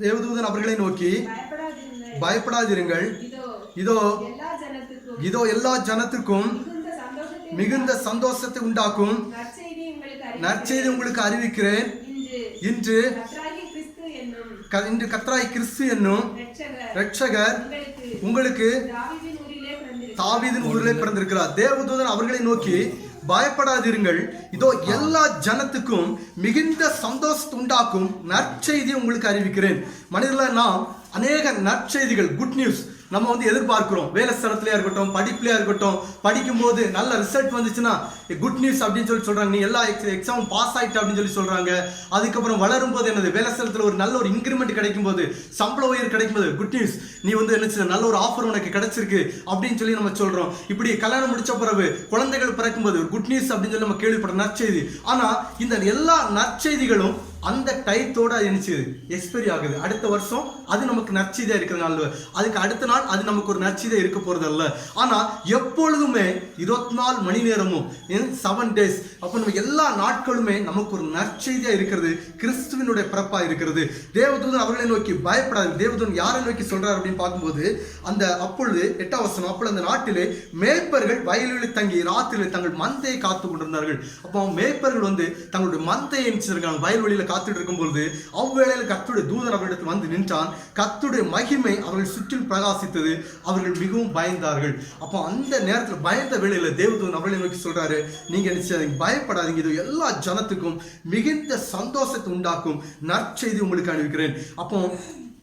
தேவதூதன் அவர்களை நோக்கி, பயப்படாதிருங்கள், இதோ எல்லா ஜனத்திற்கும் மிகுந்த சந்தோஷத்தை உண்டாக்கும் நற்செய்தி உங்களுக்கு அறிவிக்கிறேன். இன்று கர்த்தராகிய கிறிஸ்து என்னும் இரட்சகர் உங்களுக்கு தாவீதின் ஊரிலே பிறந்திருக்கிறார். தேவதூதன் அவர்களை நோக்கி, பயப்படாதிருங்கள், இதோ எல்லா ஜனத்துக்கும் மிகுந்த சந்தோஷத்தை உண்டாக்கும் நற்செய்தி உங்களுக்கு அறிவிக்கிறேன். மனிதர்கள நாம் அநேக நற்செய்திகள், குட் நியூஸ் நம்ம எதிர்பார்க்கிறோம். வேலை ஸ்தலத்திலேயே இருக்கட்டும், படிப்புலையா இருக்கட்டும், படிக்கும்போது நல்ல ரிசல்ட் வந்துச்சுன்னா குட் நியூஸ் அப்படின்னு சொல்றாங்க. நீ எல்லா எக்ஸாம் பாஸ் ஆயிட்ட அப்படின்னு சொல்றாங்க. அதுக்கப்புறம் வளரும் போது என்னது, வேலை ஸ்தலத்தில் ஒரு நல்ல ஒரு இன்கிரிமெண்ட் கிடைக்கும் போது, சம்பள உயர் கிடைக்கும் போது குட் நியூஸ், நீ என்ன நல்ல ஒரு ஆஃபர் உனக்கு கிடைச்சிருக்கு அப்படின்னு சொல்லி நம்ம சொல்றோம். இப்படி கல்யாணம் முடிச்ச பிறகு குழந்தைகள் பிறக்கும் போது குட் நியூஸ் அப்படின்னு சொல்லி நம்ம கேள்விப்படுற நற்செய்தி. ஆனா இந்த எல்லா நற்செய்திகளும் அந்த டைத்தோட எக்ஸ்பைரி ஆகுது. அடுத்த வருஷம் அது நமக்கு நற்செய்தியா இருக்கிறதுனால, அதுக்கு அடுத்த நாள் அது நமக்கு ஒரு நற்செய்தியா இருக்க போறது அல்ல. ஆனா எப்பொழுதுமே 24 மணி நேரமும் 7 days, அப்ப நம்ம எல்லா நாட்களுமே நமக்கு ஒரு நற்செய்தியா இருக்கிறது, கிறிஸ்துவினுடைய பிறப்பா இருக்கிறது. தேவதூதன் அவர்களை நோக்கி, பயப்படாது. தேவதூதன் யாரை நோக்கி சொல்றாரு அப்படின்னு பார்க்கும்போது, அந்த அப்பொழுது 8ஆம் வசனம், அப்பொழுது அந்த நாட்டிலே மேய்ப்பர்கள் வயலில் தங்கி ராத்திரியில் தங்கள் மந்தையை காத்து கொண்டிருந்தார்கள். அப்போ மேய்ப்பர்கள் தங்களுடைய மந்தையை வயல்வெளியில காத்துட்டு இருக்கும் பொழுது அவ்வேளையில் கர்த்தருடைய தூதன் அவர்களிடத்தில் வந்து நின்றான். கர்த்தருடைய மகிமை அவர்கள் சுற்றில் பிரகாசித்தது. அவர்கள் மிகவும் பயந்தார்கள். அப்போ அந்த நேரத்தில் பயந்த வேளையில தேவதூதன் அவர்களை நோக்கி சொல்றாரு, நீங்க பயப்படாதீங்க, இது எல்லா ஜனத்துக்கும் மிகுந்த சந்தோஷத்தை உண்டாக்கும் நற்செய்தி உங்களுக்கு அனுப்பிக்கிறேன். அப்போ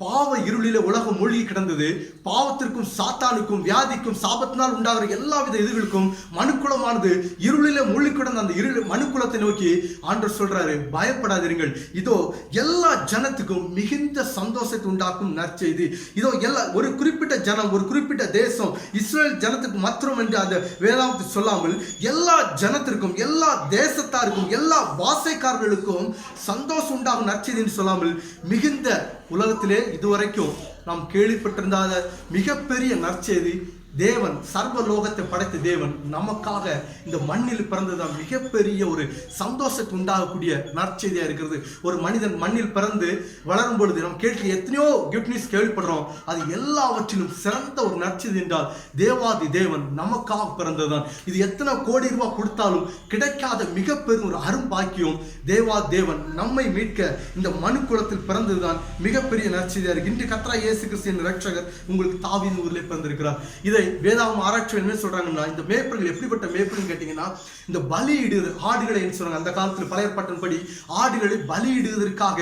பாவ இருளில உலகம் மூழ்கி கிடந்தது. பாவத்திற்கும் சாத்தானுக்கும் வியாதிக்கும் சாபத்தினால் உண்டாகிற எல்லாவித எதிர்களுக்கும் மனுக்குலமானது இருளில மூழ்கி கிடந்த அந்த மனுக்குலத்தை நோக்கி ஆண்டவர் சொல்றாரு, பயப்படாதீர்கள், இதோ எல்லா ஜனத்துக்கும் மிகுந்த சந்தோஷத்தை உண்டாக்கும் நற்செய்தி. இதோ ஒரு குறிப்பிட்ட ஜனம், ஒரு குறிப்பிட்ட தேசம், இஸ்ரேல் ஜனத்துக்கு மாத்திரம் என்று அந்த வேதாகமத்தில் சொல்லாமல் எல்லா ஜனத்திற்கும், எல்லா தேசத்தாருக்கும், எல்லா பாஷைக்காரர்களுக்கும் சந்தோஷம் உண்டாகும் நற்செய்தின்னு சொல்லாமல் மிகுந்த உலகத்திலே இதுவரைக்கும் நாம் கேள்விப்பட்டிருந்தாத மிகப்பெரிய நற்செய்தி, தேவன் சர்வ லோகத்தை படைத்த தேவன் நமக்காக இந்த மண்ணில் பிறந்ததான் மிகப்பெரிய ஒரு சந்தோஷத்தை உண்டாகக்கூடிய நற்செய்தியா இருக்கிறது. ஒரு மனிதன் மண்ணில் பிறந்து வளரும் பொழுது நம்ம கேட்க எத்தனையோ குட் நியூஸ் கேள்விப்படுறோம். அது எல்லாவற்றிலும் சிறந்த ஒரு நற்செய்தி என்றால் தேவாதி தேவன் நமக்காக பிறந்ததுதான். இது எத்தனை கோடி ரூபாய் கொடுத்தாலும் கிடைக்காத மிகப்பெரும் ஒரு அரும்பாக்கியம். தேவாதி தேவன் நம்மை மீட்க இந்த மனு குலத்தில் பிறந்ததுதான் மிகப்பெரிய நற்செய்தியா இருக்கு. இன்று கர்த்தராகிய இயேசு கிறிஸ்து என்ற இரட்சகர் உங்களுக்கு தாவீதின் ஊரிலே பிறந்திருக்கிறார். இதை வேதாகம ஆராய்ச்சி என்ன சொல்றாங்கன்னா, இந்த மேய்ப்பர்கள் எப்படிப்பட்ட மேய்ப்பர்கள் கேட்டீங்கன்னா, இந்த பலியிடுவது ஆடுகளை என்ன சொல்றாங்க, அந்த காலத்தில் பழைய ஏற்பாட்டின்படி ஆடுகளை பலியிடுவதற்காக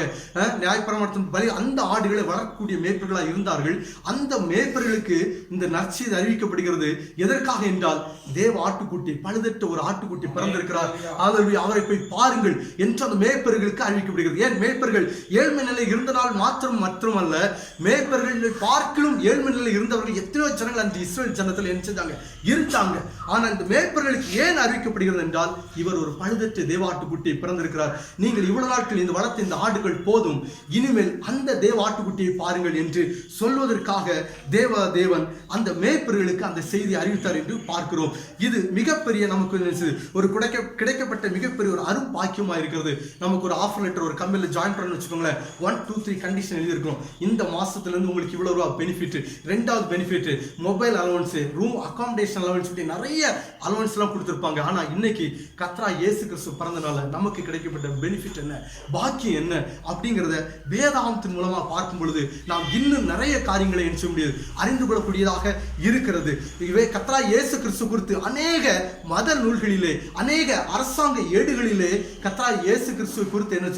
நியாயப்பிரமாணத்தின் பலி அந்த ஆடுகளை வளர்க்கக்கூடிய மேய்ப்பர்களாக இருந்தார்கள். அந்த மேய்ப்பர்களுக்கு இந்த நற்செய்தி அறிவிக்கப்படுகிறது. எதற்காக என்றால், தேவ ஆட்டுக்குட்டி, பழுதற்ற ஒரு ஆட்டுக்குட்டி பிறந்திருக்கிறார், அவரை போய் பாருங்கள் என்று அந்த மேய்ப்பர்களுக்கு அறிவிக்கப்படுகிறது. ஏன் மேய்ப்பர்கள் ஏழ்மை நிலை இருந்தனால் மாத்திரமல்ல, மேய்ப்பர்கள் பார்க்கலும் ஏழ்மை நிலை இருந்தவர்கள் எத்தனையோ ஜனங்கள் அந்த இஸ்ரேல் ஜனத்தில் என்ன செஞ்சாங்க, இருந்தாங்க. ஆனால் இந்த மேய்ப்பர்களுக்கு ஏன் அறிவிக்கப்படுகிறது என்றால், இவர் ஒரு பழுதற்ற தேவாட்டுக்குட்டி பிறந்திருக்கிறார். நீங்கள் இவ்வளவு நாட்கள் இந்த வளர்த்த இந்த ஆடுகள் போதும், இனிமேல் அந்த தேவ ஆட்டுக்குட்டியை பாருங்கள் என்று சொல்வதற்காக தேவன் அந்த மேய்ப்பர்களுக்கு அந்த செய்தி அறிவித்தார் என்று பார்க்கிறோம். இது மிகப்பெரிய நமக்கு ஒரு கிடைக்கப்பட்ட மிகப்பெரிய ஒரு அரும் பாக்கியமா இருக்கிறது. நமக்கு ஒரு ஆஃபர் லெட்டர் ஒரு கம்பெனியில் ஜாயின் பண்ணணும்னு வச்சுக்கோங்களேன், 1, 2, 3 கண்டிஷன் எழுதியிருக்கோம். இந்த மாசத்துல இருந்து உங்களுக்கு இவ்வளவு ரூபா பெனிஃபிட், 2வது benefit mobile allowance, room accommodation allowance, நிறைய அலவன்ஸ் எல்லாம் கொடுத்திருப்பாங்க. ஆனா இன்னைக்கு கர்த்தராகிய இயேசு கிறிஸ்து பிறந்தனால நமக்கு கிடைக்கப்பட்ட பெனிஃபிட் என்ன, பாக்கியம் என்ன அப்படிங்கிறத வேதாகமத்தின் மூலமா பார்க்கும் பொழுது நாம் இன்னும் நிறைய காரியங்களை என்ன செய்ய முடியாது, அறிந்து கொள்ளக்கூடியதாக இருக்கிறது. இவை கர்த்தராகிய இயேசு கிறிஸ்து குறித்து அநேக மத நூல்களிலே, அநேக அரசாங்க ஏடுகளிலே கர்த்தராகிய இயேசு கிறிஸ்து குறித்து என்ன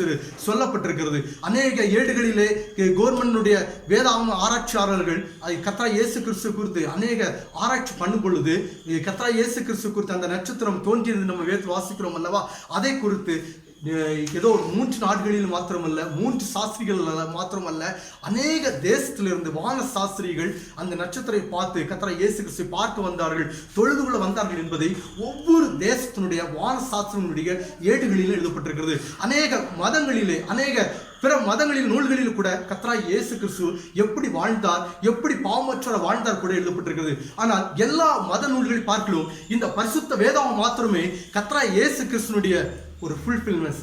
சொல்லப்பட்டிருக்கிறது. அநேக ஏடுகளிலே கவர்மெண்டுடைய வேதாகம ஆராய்ச்சியாளர்கள் கர்த்தராகிய இயேசு கிறிஸ்து குறித்து அநேக ஆராய்ச்சி பண்ணும் பொழுது கர்த்தராகிய இயேசு கிறிஸ்து குறித்து அந்த நட்சத்திரம் தோன்றியது நம்ம வேதத்தில் வாசிக்கிறோம் அல்லவா, அதை குறித்து ஏதோ 3 நாடுகளில் மாத்திரமல்ல, 3 சாஸ்திரிகள் மாத்திரமல்ல, அநேக தேசத்திலிருந்து வான சாஸ்திரிகள் அந்த நட்சத்திரத்தை பார்த்து கர்த்தராகிய இயேசு கிறிஸ்துவை பார்க்க வந்தார்கள், தொழுது கொள்ள வந்தார்கள் என்பதை ஒவ்வொரு தேசத்தினுடைய வான சாஸ்திரங்களுடைய ஏடுகளில் எழுதப்பட்டிருக்கிறது. அநேக மதங்களிலே, அநேக பிற மதங்களின் நூல்களில் கூட கர்த்தராகிய இயேசு கிறிஸ்து எப்படி வாழ்ந்தார், எப்படி பாவமற்ற வாழ்ந்தார் கூட எழுதப்பட்டிருக்கிறது. ஆனால் எல்லா மத நூல்களில் பார்க்கலாம் இந்த பரிசுத்த வேதாகமம் மாத்திரமே கர்த்தராகிய இயேசு கிறிஸ்துனுடைய ஒரு ஃபுல்ஃபில்மென்ஸ்,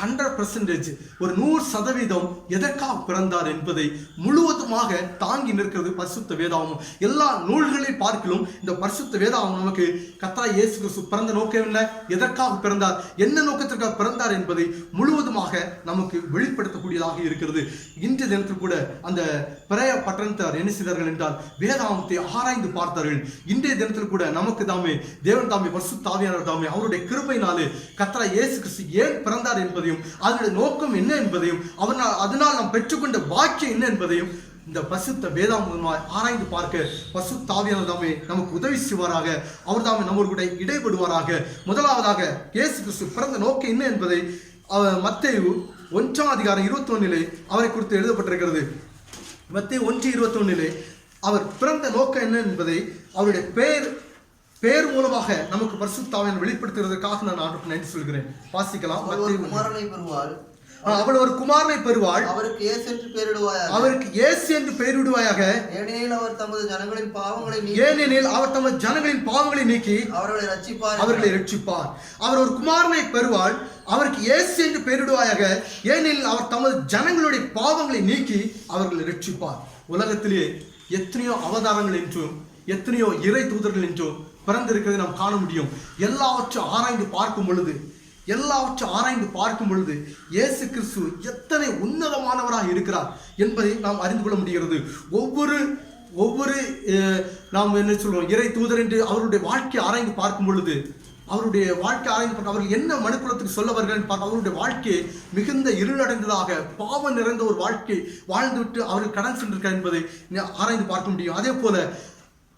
100% ஒரு 100% எதற்காக பிறந்தார் என்பதை முழுவதுமாக தாங்கி நிற்கிறது பரிசுத்த வேதாகமம். எல்லா நூல்களை பார்க்கிலும் இந்த பரிசுத்த வேதாகமம் நமக்கு கர்த்தராகிய இயேசு கிறிஸ்து பிறந்த நோக்கம் என்ன, எதற்காக பிறந்தார், என்ன நோக்கத்திற்காக பிறந்தார் என்பதை முழுவதுமாக நமக்கு வெளிப்படுத்தக்கூடியதாக இருக்கிறது. இன்றைய தினத்தில் கூட அந்த பிறைய பட்டணத்தார் என்ன செய்தார்கள் என்றால் வேதாகமத்தை ஆராய்ந்து பார்த்தார்கள். இன்றைய தினத்தில் கூட நமக்கு தாமே தேவன் தாமே பரிசுத்த ஆவியானவர் தாமே அவருடைய கிருபையினாலே கர்த்தராகிய இயேசு கிறிஸ்து ஏன் பிறந்தார் என்பதையும் அதனுடைய நோக்கம் என்ன என்பதையும் அதனால் நாம் பெற்றுக்கொண்ட வாக்கியம் என்ன என்பதையும் இந்த பரிசுத்த வேதாகமமாய் ஆராய்ந்து பார்க்க பரிசுத்த ஆவியானவர் தாமே நமக்கு உதவி செய்வாராக. அவர் தாமே நம்மோடு கூட இடைபடுவாராக. முதலாவதாக இயேசு கிறிஸ்து பிறந்த நோக்கம் என்ன என்பதை மத்தேயு 1:21 அவரை குறித்து எழுதப்பட்டிருக்கிறது. மத்தேயு 1:21 அவர் பிறந்த நோக்கம் என்ன என்பதை அவருடைய பேர் மூலமாக நமக்கு பரிசுத்த ஆவியானவர் வெளிப்படுத்துவதற்காக நான் ஆண்டவருக்கு நன்றி சொல்கிறேன். வாசிக்கலாம். அவள் ஒரு குமாரனை பெறுவாள், அவருக்கு இயேசு என்று பெயரிடுவாயாக, ஏனெனில் அவர் தமது ஜனங்களின் பாவங்களை நீக்கி அவர்களை ரட்சிப்பார். அவர் ஒரு குமாரனை பெறுவாள், அவருக்கு இயேசு என்று பெயரிடுவாயாக, ஏனெனில் அவர் தமது ஜனங்களுடைய பாவங்களை நீக்கி அவர்களை ரட்சிப்பார். உலகத்திலே எத்தனையோ அவதாரங்கள் என்றும் எத்தனையோ இறை தூதர்கள் என்றும் பிறந்திருக்கிறதை நாம் காண முடியும். எல்லாவற்றையும் ஆராய்ந்து பார்க்கும் பொழுது இயேசு கிறிஸ்து எத்தனை உன்னதமானவராக இருக்கிறார் என்பதை நாம் அறிந்து கொள்ள முடிகிறது. ஒவ்வொரு நாம் என்ன சொல்றோம், இறை தூதர் என்று அவருடைய வாழ்க்கையை ஆராய்ந்து பார்க்கும் பொழுது அவர்கள் என்ன மனுக்குலத்துக்கு சொல்ல வருகிறார்கள் பார்க்க, அவருடைய வாழ்க்கையை மிகுந்த இருளடைந்ததாக பாவம் நிறைந்த ஒரு வாழ்க்கை வாழ்ந்துவிட்டு அவர்கள் கடன் சென்றிருக்கிறார் என்பதை ஆராய்ந்து பார்க்க முடியும். அதே போல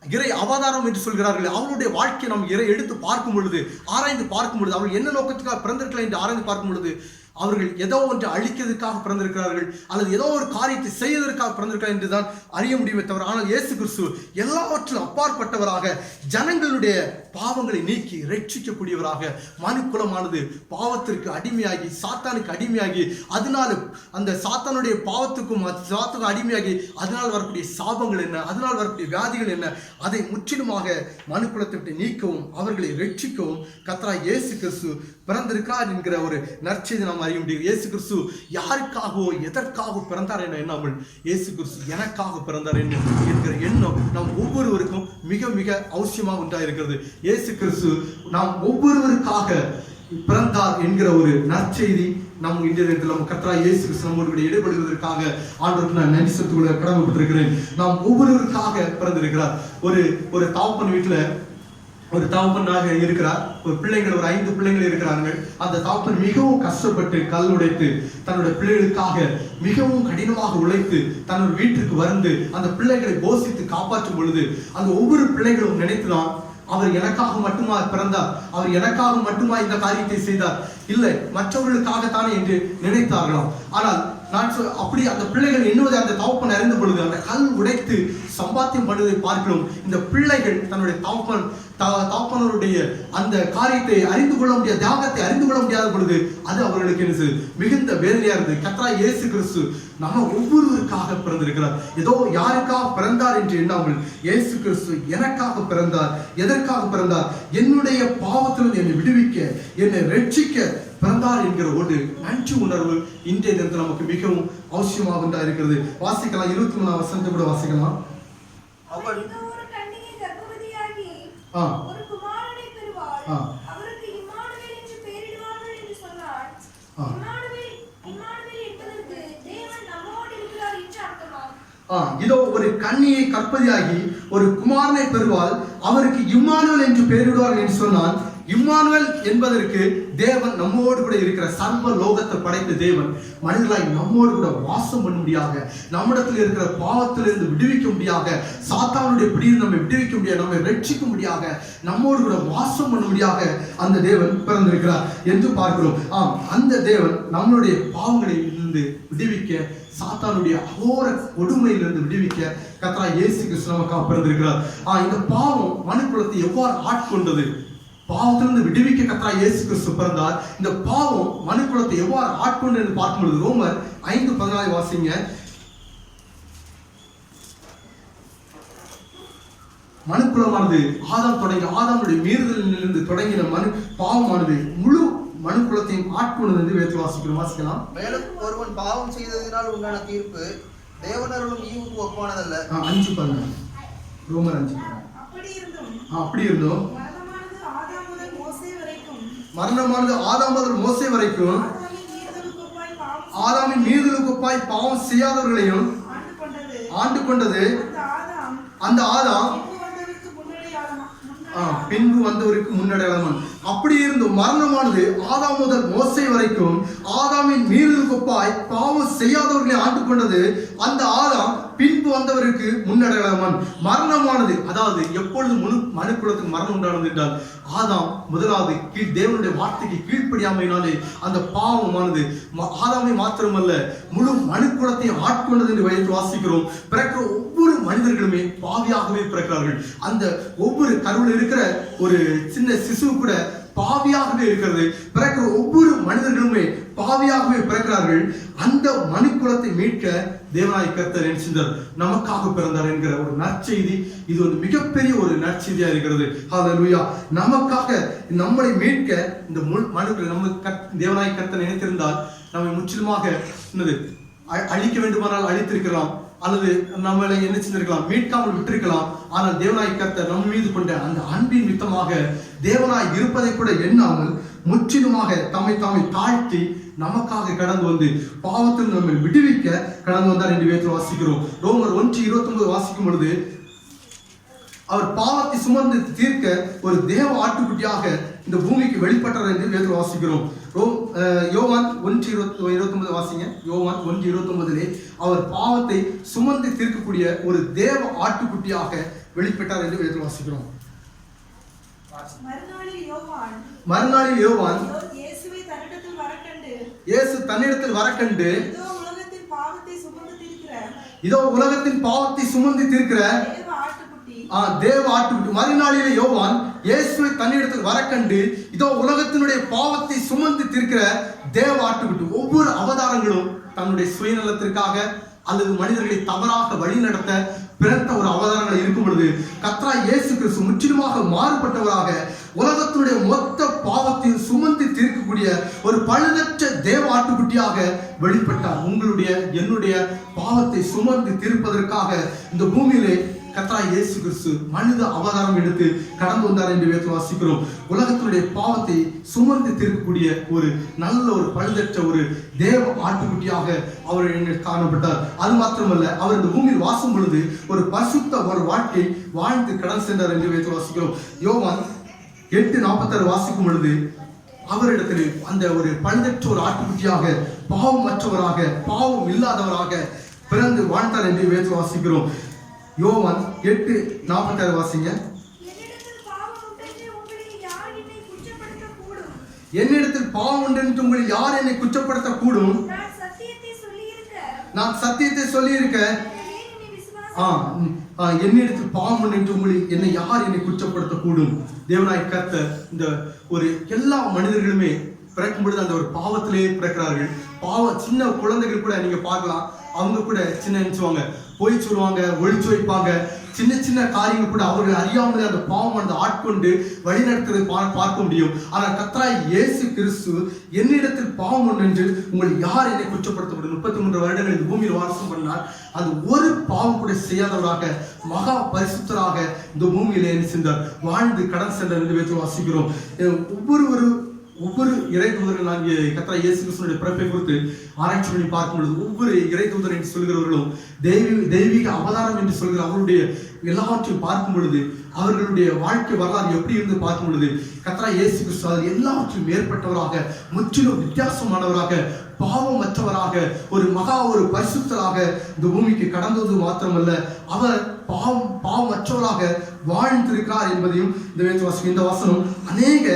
இறை அவதாரம் என்று சொல்கிறார்கள். அவருடைய வாழ்க்கையை நாம் எடுத்து பார்க்கும் பொழுது ஆராய்ந்து பார்க்கும் பொழுது அவர்கள் என்ன நோக்கத்துக்காக பிறந்திருக்கலாம் என்று ஆராய்ந்து பார்க்கும் பொழுது அவர்கள் ஏதோ ஒன்று அழிக்கிறதுக்காக பிறந்திருக்கிறார்கள் அல்லது ஏதோ ஒரு காரியத்தை செய்வதற்காக பிறந்திருக்கிறார் என்றுதான் அறிய முடியுமே தவிர, ஆனால் இயேசு கிறிஸ்து எல்லாவற்றிலும் அப்பாற்பட்டவராக ஜனங்களுடைய பாவங்களை நீக்கி ரட்சிக்கக்கூடியவராக மனுக்குலமானது பாவத்திற்கு அடிமையாகி சாத்தானுக்கு அடிமையாகி அதனால அந்த சாத்தானுடைய பாவத்துக்கும் அடிமையாகி அதனால் வரக்கூடிய சாபங்கள் என்ன, அதனால் வரக்கூடிய வியாதிகள் என்ன, அதை முற்றிலுமாக மனுக்குலத்தை விட்டு நீக்கவும் அவர்களை ரட்சிக்கவும் கர்த்தராகிய இயேசு கிறிஸ்து பிறந்திருக்கிறார் என்கிற ஒரு நற்செய்தி நாம் அறிய முடியும். இயேசு கிறிஸ்து யாருக்காகவோ எதற்காக பிறந்தார் என எண்ணாமல் இயேசு கிறிஸ்து எனக்காக பிறந்தார் என்கிற எண்ணம் நாம் ஒவ்வொருவருக்கும் மிக மிக அவசியமாக உண்டாயிருக்கிறது. இயேசு கிறிஸ்து நாம் ஒவ்வொருவருக்காக பிறந்தார் என்கிற ஒரு நற்செய்தி நம் இன்றைய நேரத்தில் நம்ம கர்த்தராகிய இயேசு கிறிஸ்து நம்மோடு இடைபடுவதற்காக ஆண்டவருக்கு நான் நன்றி செலுத்திக் கடமைப்பட்டிருக்கிறேன். நாம் ஒவ்வொருவருக்காக பிறந்திருக்கிறார். ஒரு தகப்பன் வீட்டுல ஒரு தகப்பனாக இருக்கிறார். ஒரு பிள்ளைகள், ஒரு 5 பிள்ளைகள் இருக்கிறார்கள். அந்த தகப்பன் மிகவும் கஷ்டப்பட்டு கல் உடைத்து தன்னுடைய பிள்ளைகளுக்காக மிகவும் கடினமாக உழைத்து தன்னோட வீட்டிற்கு வந்து அந்த பிள்ளைகளை போஷித்து காப்பாற்றும் பொழுது அந்த ஒவ்வொரு பிள்ளைகளும் நினைத்துதான் அவர் எனக்காக மட்டுமா பிறந்தார், அவர் எனக்காக மட்டுமா இந்த காரியத்தை செய்தார், இல்லை மற்றவர்களுக்காகத்தானே என்று நினைத்தார்களாம். ஆனால் நான் அப்படி அந்த பிள்ளைகள் எண்ணுவதை அந்த தகப்பன் அறிந்த பொழுது அந்த கல் உடைத்து சம்பாத்தியம் பண்ணுவதை பார்க்கிறோம். இந்த பிள்ளைகள் தன்னுடைய தகப்பனருடைய அந்த காரியத்தை அறிந்து கொள்ள முடியாத, தியாகத்தை அறிந்து கொள்ள முடியாத பொழுது அது அவர்களுக்கு என்ன மிகுந்த வேதனையா இருந்தது. கர்த்தராகிய இயேசு கிறிஸ்து நம்ம ஒவ்வொருவருக்காக பிறந்திருக்கிறார். ஏதோ யாருக்காக பிறந்தார் என்று எண்ணாமல் இயேசு கிறிஸ்து எனக்காக பிறந்தார். எதற்காக பிறந்தார்? என்னுடைய பாவத்திலிருந்து என்னை விடுவிக்க, என்னை ரட்சிக்க பிறந்தார் என்கிற ஒரு நன்றி உணர்வு இன்றைய தினத்தில் நமக்கு மிகவும் அவசியமாக உண்டா இருக்கிறது. வாசிக்கலாம். 23ஆம் வசனத்தை கூட வாசிக்கலாம். அவள் ஒரு குமாரனை பெறுவாள், அவருக்கு இம்மானுவேல் என்று பெயரிடுவார்கள் என்று சொன்னார். இம்மானுவேல் என்பதற்கு தேவன் நம்மோடு இருக்கிறார் என்று அர்த்தமாம். இதோ ஒரு கன்னியை கற்பதியாகி ஒரு குமாரனை பெறுவாள், அவருக்கு இம்மானுவேல் என்று பெயரிடுவார்கள் என்று சொன்னான். இம்மானுவேல் என்பதற்கு தேவன் நம்மோடு கூட இருக்கிற சர்வ லோகத்தை படைத்த தேவன் மனிதர்களாய் நம்மோடு கூட வாசம் பண்ணும்படியாக, நம்மிடத்தில் இருக்கிற பாவத்திலிருந்து விடுவிக்க முடியாக, சாத்தானுடைய பிடியில் நம்மை விடுவிக்க முடியாது, நம்மை ரட்சிக்கும்படியாக, நம்மோடு கூட வாசம் பண்ணும்படியாக அந்த தேவன் பிறந்திருக்கிறார் என்று பார்க்கிறோம். அந்த தேவன் நம்மளுடைய பாவங்களில் இருந்து விடுவிக்க, சாத்தானுடைய அகோர கொடுமையிலிருந்து விடுவிக்க கர்த்தராகிய இயேசு கிறிஸ்து நமக்காக பிறந்திருக்கிறார். இந்த பாவம் மனுக்குலத்தை எவ்வாறு ஆட்கொண்டது, பாவத்திலிருந்து விடுவிக்க கர்த்தராகிய இயேசு கிறிஸ்து பிறந்தார். இந்த பாவம் மனுக்குலத்தை எவ்வாறு ஆட்கொண்டு என்று பார்க்கும்பொழுது ரோமர் 5:14 வாசிங்க. மனுக்குலமானது ஆதாமுடைய மீறுதலிலிருந்து தொடங்கின பாவமானது முழு மனுக்குலத்தையும் ஆட்கொண்டது என்று வேதத்தில் வாசிக்கிறோம். வாசிக்கலாம். மேலும் ஒருவன் பாவம் செய்ததினால் உண்டான தீர்ப்பு தேவனருளும் ஈவுக்கு ஒப்பானதல்ல. 5:11 ரோமர் 5. அப்படி இருந்தும் மரணமானது ஆதாம் முதல் மோசே வரைக்கும் ஆதாமின் மீறுதலுக்கு ஒப்பாய் பாவம் செய்யாதவர்களையும் ஆண்டு கொண்டது. அந்த ஆதாம் பின்பு வந்தவருக்கு முன்னடையாளம். அப்படி இருந்து மரணமானது ஆதாம் முதல் மோசே வரைக்கும் ஆதாமின் மீறுதலுக்கு ஒப்பாய் பாவம் செய்யாதவர்களை ஆண்டு கொண்டது. அந்த ஆதாம் பின்பு வந்தவருக்கு முன்னடையாளம். மரணமானது, அதாவது எப்பொழுது மனுக்குலத்துக்கு மரணம் உண்டானது என்றால் ஆதாம் முதலாவது தேவனுடைய வார்த்தைக்கு கீழ்ப்படியாமையினாலே அந்த பாவமானது ஆதாமை மாத்திரமல்ல முழு மனுக்குலத்தை ஆட்கொண்டது என்று வைத்து வாசிக்கிறோம். பிறக்கிற ஒவ்வொரு மனிதர்களுமே பாவியாகவே பிறக்கிறார்கள். அந்த ஒவ்வொரு கருவில் இருக்கிற ஒரு சின்ன சிசு கூட பாவியாகவே இருக்கிறது. பிறக்கிற ஒவ்வொரு மனிதர்களுமே பாவியாகவே பிறக்கிறார்கள். அந்த மனுக்குலத்தை மீட்க தேவனாய் கர்த்தர் என்கின்றார் நமக்காக பிறந்தார் என்கிற ஒரு நற்செய்தி. இது ஒரு மிகப்பெரிய ஒரு நற்செய்தியா இருக்கிறது. ஹல்லேலூயா. நமக்காக நம்மளை மீட்க இந்த மனுக்குல நம்ம தேவனாய் கர்த்தர் நினைத்திருந்தால் நம்மை முற்றிலுமாக அழிக்க வேண்டுமானால் அழித்திருக்கலாம், அல்லது நம்மளை என்ன செஞ்சிருக்கலாம், மீட்காமல் விட்டிருக்கலாம். ஆனால் தேவனாய் கர்த்தர் நம் மீது கொண்ட அந்த அன்பின் மித்தமாக தேவனாய் இருப்பதை கூட எண்ணாமல் முற்றிலுமாக தம்மை தாழ்த்தி நமக்காக கடந்து வந்து பாவத்தில் நம்மை விடுவிக்க கடந்து வந்தார் என்று வேதத்தில் வாசிக்கிறோம். ரோமர் 1:29 வாசிக்கும் பொழுது அவர் பாவத்தை சுமந்து தீர்க்க ஒரு தேவ ஆட்டுக்குட்டியாக இந்த பூமிக்கு வெளிப்பட்டார் என்று வேதத்தில் வாசிக்கிறோம். யோவான் 1:29 வாசிங்க. யோவான் 1:29 அவர் பாவத்தை சுமந்து தீர்க்கக்கூடிய ஒரு தேவ ஆட்டுக்குட்டியாக வெளிப்பட்டார் என்று வேதத்தில் வாசிக்கிறோம். மறுநாளில் யோவான் இயேசு தன்னிடத்தில் வரக்கண்டு இதோ உலகத்தின் பாவத்தை சுமந்து தீர்க்கிற தேவ ஆட்டுக்குட்டி. மறுநாளிலே யோவான் இயேசுவை தன்னிடத்தில் வரக்கண்டு இதோ உலகத்தினுடைய பாவத்தை சுமந்து தீர்க்கிற தேவ ஆட்டுக்குட்டி. ஒவ்வொரு அவதாரங்களும் தன்னுடைய சுயநலத்திற்காக அல்லது மனிதர்களை தவறாக வழி நடத்த பிறந்த ஒரு அவதாரங்கள் இருக்கும் பொழுது கர்த்தராகிய இயேசு கிறிஸ்து முற்றிலுமாக மாறுபட்டவராக உலகத்தினுடைய மொத்த பாவத்தையும் சுமந்து தீர்க்கக்கூடிய ஒரு பழுதற்ற தேவ ஆட்டுக்குட்டியாக வெளிப்பட்டார். உங்களுடைய என்னுடைய பாவத்தை சுமந்து தீர்ப்பதற்காக இந்த பூமியிலே கர்த்தராகிய இயேசு கிறிஸ்து மனித அவதாரம் எடுத்து கடந்து வந்தார் என்று வேதத்தில் வாசிக்கிறோம். உலகத்தினுடைய பாவத்தை சுமந்து தீர்க்கக்கூடிய ஒரு நல்ல ஒரு பழுதற்ற ஒரு தேவ ஆட்டுக்குட்டியாக அவர் காணப்பட்டார். அது மாத்திரமல்ல, அவர் இந்த பூமியில் வாசும் பொழுது ஒரு பரிசுத்த ஒரு வாழ்க்கை வாழ்ந்து கடந்து சென்றார் என்று வேதத்தில் வாசிக்கிறோம். யோவான் 8:46 வாசிக்கும் பொழுது அவரிடத்தில் அந்த ஒரு பழுதற்ற ஒரு ஆட்டுக்குட்டியாக பாவமற்றவராக பாவம் இல்லாதவராக பிறந்து வாழ்ந்தார் என்று வேதத்தில் வாசிக்கிறோம். யோவான் 8:46 வாசிங்க. என்னிடத்தில் பாவம் உண்டு என்று உங்களில் யார் என்னை குற்றப்படுத்த கூடும்? நான் சத்தியத்தை சொல்லி இருக்க என்னிடத்தில் பாவம் உண்டு என்று உங்களில் என்னை யார் என்னை குற்றப்படுத்த கூடும்? தேவனாய் கர்த்தர் இந்த ஒரு எல்லா மனிதர்களுமே பிறக்கும் பொழுது அந்த ஒரு பாவத்திலேயே பிறக்கிறார்கள். சின்ன குழந்தைகள் கூட நீங்க பார்க்கலாம், அவங்க கூட சின்ன நினைச்சுவாங்க, போய் சொல்லுவாங்க, ஒழிச்சு வைப்பாங்க. சின்ன சின்ன காரியங்கள் கூட அவர்கள் அறியாமலே அந்த பாவமானது ஆட்கொண்டு வழிநடத்துவதை பார்க்க முடியும். ஆனால் கர்த்தராகிய இயேசு கிறிஸ்து என்னிடத்தில் பாவம் உண்டு என்று உங்களை யார் என்னை குற்றப்படுத்தப்படும்? 33 வருடங்கள் இந்த பூமியில் வாசம் பண்ணால் அது ஒரு பாவம் கூட செய்யாதவராக மகா பரிசுத்தராக இந்த பூமியிலே என்ன சென்றார், வாழ்ந்து கடன் சென்றார் என்று வேதத்தில் வாசிக்கிறோம். ஒவ்வொரு இறை தூதர்கள் நான் கர்த்தராகிய இயேசு கிறிஸ்துவினுடைய பிறப்பை குறித்து ஆராய்ச்சி பண்ணி பார்க்கும் பொழுது ஒவ்வொரு இறை தூதர் என்று சொல்கிறவர்களும் தெய்வீக அவதாரம் என்று சொல்கிற அவருடைய எல்லாவற்றையும் பார்க்கும் பொழுது அவர்களுடைய வாழ்க்கை வரலாறு எப்படி இருந்து பார்க்கும் பொழுது கர்த்தராகிய இயேசு கிறிஸ்து அது எல்லாவற்றையும் மேற்பட்டவராக முற்றிலும் வித்தியாசமானவராக பாவமற்றவராக ஒரு பரிசுத்தராக இந்த பூமிக்கு கடந்தது மாத்திரமல்ல, அவர் பாவமற்றவராக வாழ்ந்திருக்கிறார் என்பதையும் இந்த வசனம் அநேக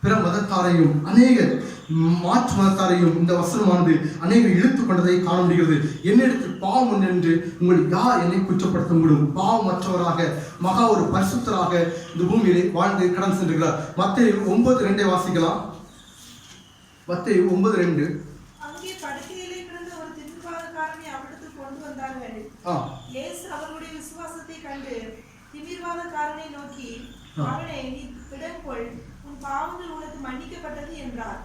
பிற மதத்தாரையும் அநேக மாற்று மதத்தாரையும் இந்த வசனமானது அநேக இழுத்து கொண்டதை காண முடிகிறது. என்னிடத்தில் பாவம் என்று உங்கள் யார் என்னை குற்றப்படுத்த முடியும்? பாவமற்றவராக மகா ஒரு பரிசுத்தராக இந்த பூமியிலே வாழ்ந்து கடந்து சென்றுகிறார். மத்தேயு 9:2 வாசிக்கலாம். மத்தேயு 9:2. அங்கே படுக்கையிலே கிடந்த ஒரு திமிர்வாதக்காரனை அவரிடத்தில் கொண்டு வந்தார்கள். இயேசு அவர்களுடைய விசுவாசத்தை கண்டு திமிர்வாதக்காரனை நோக்கி, அவனே, நீ இடங்கொள், உன் பாவங்கள் உனக்கு மன்னிக்கப்பட்டது என்றார்.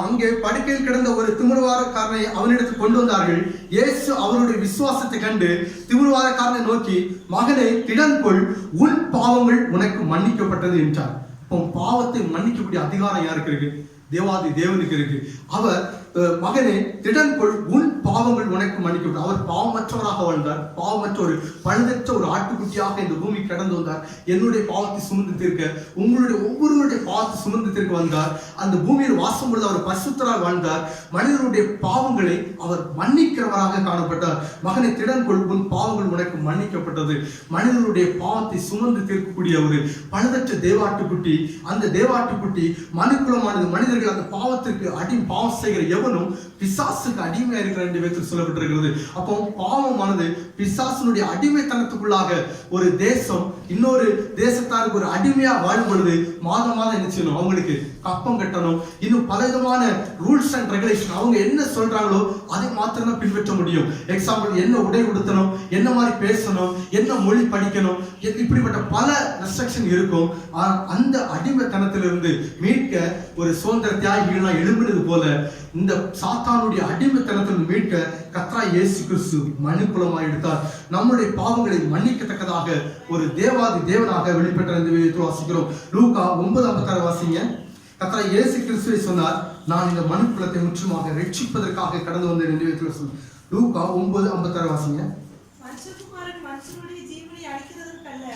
அங்கே படுக்கையில் கிடந்த ஒரு திமிர்வாதக்காரனை அவனிடத்தில் கொண்டு வந்தார்கள். இயேசு அவருடைய விசுவாசத்தை கண்டு திமிர்வாதக்காரனை நோக்கி, மகனே திடன்கொள், உன் பாவங்கள் உனக்கு மன்னிக்கப்பட்டது என்றார். பாவத்தை மன்னிக்கக்கூடிய அதிகாரம் யாருக்கு இருக்கு? தேவாதி தேவனுக்கு இருக்கு. அவர் மகனே திடன்கொள், உன் பாவங்கள் உனக்கு மன்னிக்கப்படும். அவர் பாவமற்றவராக வாழ்ந்தார். பாவமற்ற ஒரு பழுதற்ற ஒரு ஆட்டுக்குட்டியாக இந்த பூமி கடந்து வந்தார். என்னுடைய பாவத்தை சுமந்து தீர்க்க, உங்களுடைய ஒவ்வொருவருடைய பாவத்தை சுமந்து தீர்க்க வந்தார். அந்த பூமியில் வாசம் பொழுது அவர் பரிசுத்தராக வாழ்ந்தார். மனிதனுடைய பாவங்களை அவர் மன்னிக்கிறவராக காணப்பட்டார். மகனை திடன்கொள், உன் பாவங்கள் உனக்கு மன்னிக்கப்பட்டது. மனிதனுடைய பாவத்தை சுமந்து தீர்க்கக்கூடிய ஒரு பழுதற்ற தேவாட்டுக்குட்டி. அந்த தேவாட்டுக்குட்டி மனுக்குலமானது. மனிதர்கள் அந்த பாவத்திற்கு பாவம் செய்கிற எவனும் பிசாசுக்கு அடிமையா இருக்கிற வேதத்தில் சொல்லப்பட்டிருக்கிறது. அப்போ பாவமானது பிசாசுனுடைய அடிமைத்தனத்துக்குள்ளாக ஒரு தேசம் இன்னொரு தேசத்தாருக்கு ஒரு அடிமையா வாழும் பொழுது மாதம் மாதம் என்ன செய்யணும்? அவங்களுக்கு கப்பம் கட்டணும். இன்னும் பலவிதமான ரூல்ஸ் அண்ட் ரெகுலேஷன். அவங்க என்ன சொல்றாங்களோ அதை மாத்திரம் தான் பின்பற்ற முடியும். எக்ஸாம்பிள், என்ன உடை உடுத்தணும், என்ன மாதிரி பேசணும், என்ன மொழி படிக்கணும், இப்படிப்பட்ட பல ரெஸ்ட்ரிக்ஷன் இருக்கும். அந்த அடிமைத்தனத்திலிருந்து மீட்க ஒரு சுதந்திர தியாகிகள்லாம் எழும்பினது போல இந்த சாத்தானுடைய அடிமைத்தனத்தில் மீட்க கர்த்தராகிய இயேசு கிறிஸ்து மனுக்குலமாய் எடுத்தார். நம்முடைய பாவங்களை மன்னிக்கத்தக்கதாக ஒரு தேவாதி தேவனாக வெளிப்பட்ட இந்த வேதத்தை வாசிக்கிறோம். லூக்கா 9:56 வாசிங்க. கர்த்தராகிய இயேசு கிறிஸ்துவை சொன்னார், நான் இந்த மனுக்குலத்தை முற்றுமாக ரட்சிப்பதற்காக கடந்து வந்தேன் என்று வேதத்தில் சொன்னார். லூக்கா 9:56 வாசிங்க. மனுஷகுமாரன் மனுஷனுடைய ஜீவனை அழிக்கிறதற்கல்ல,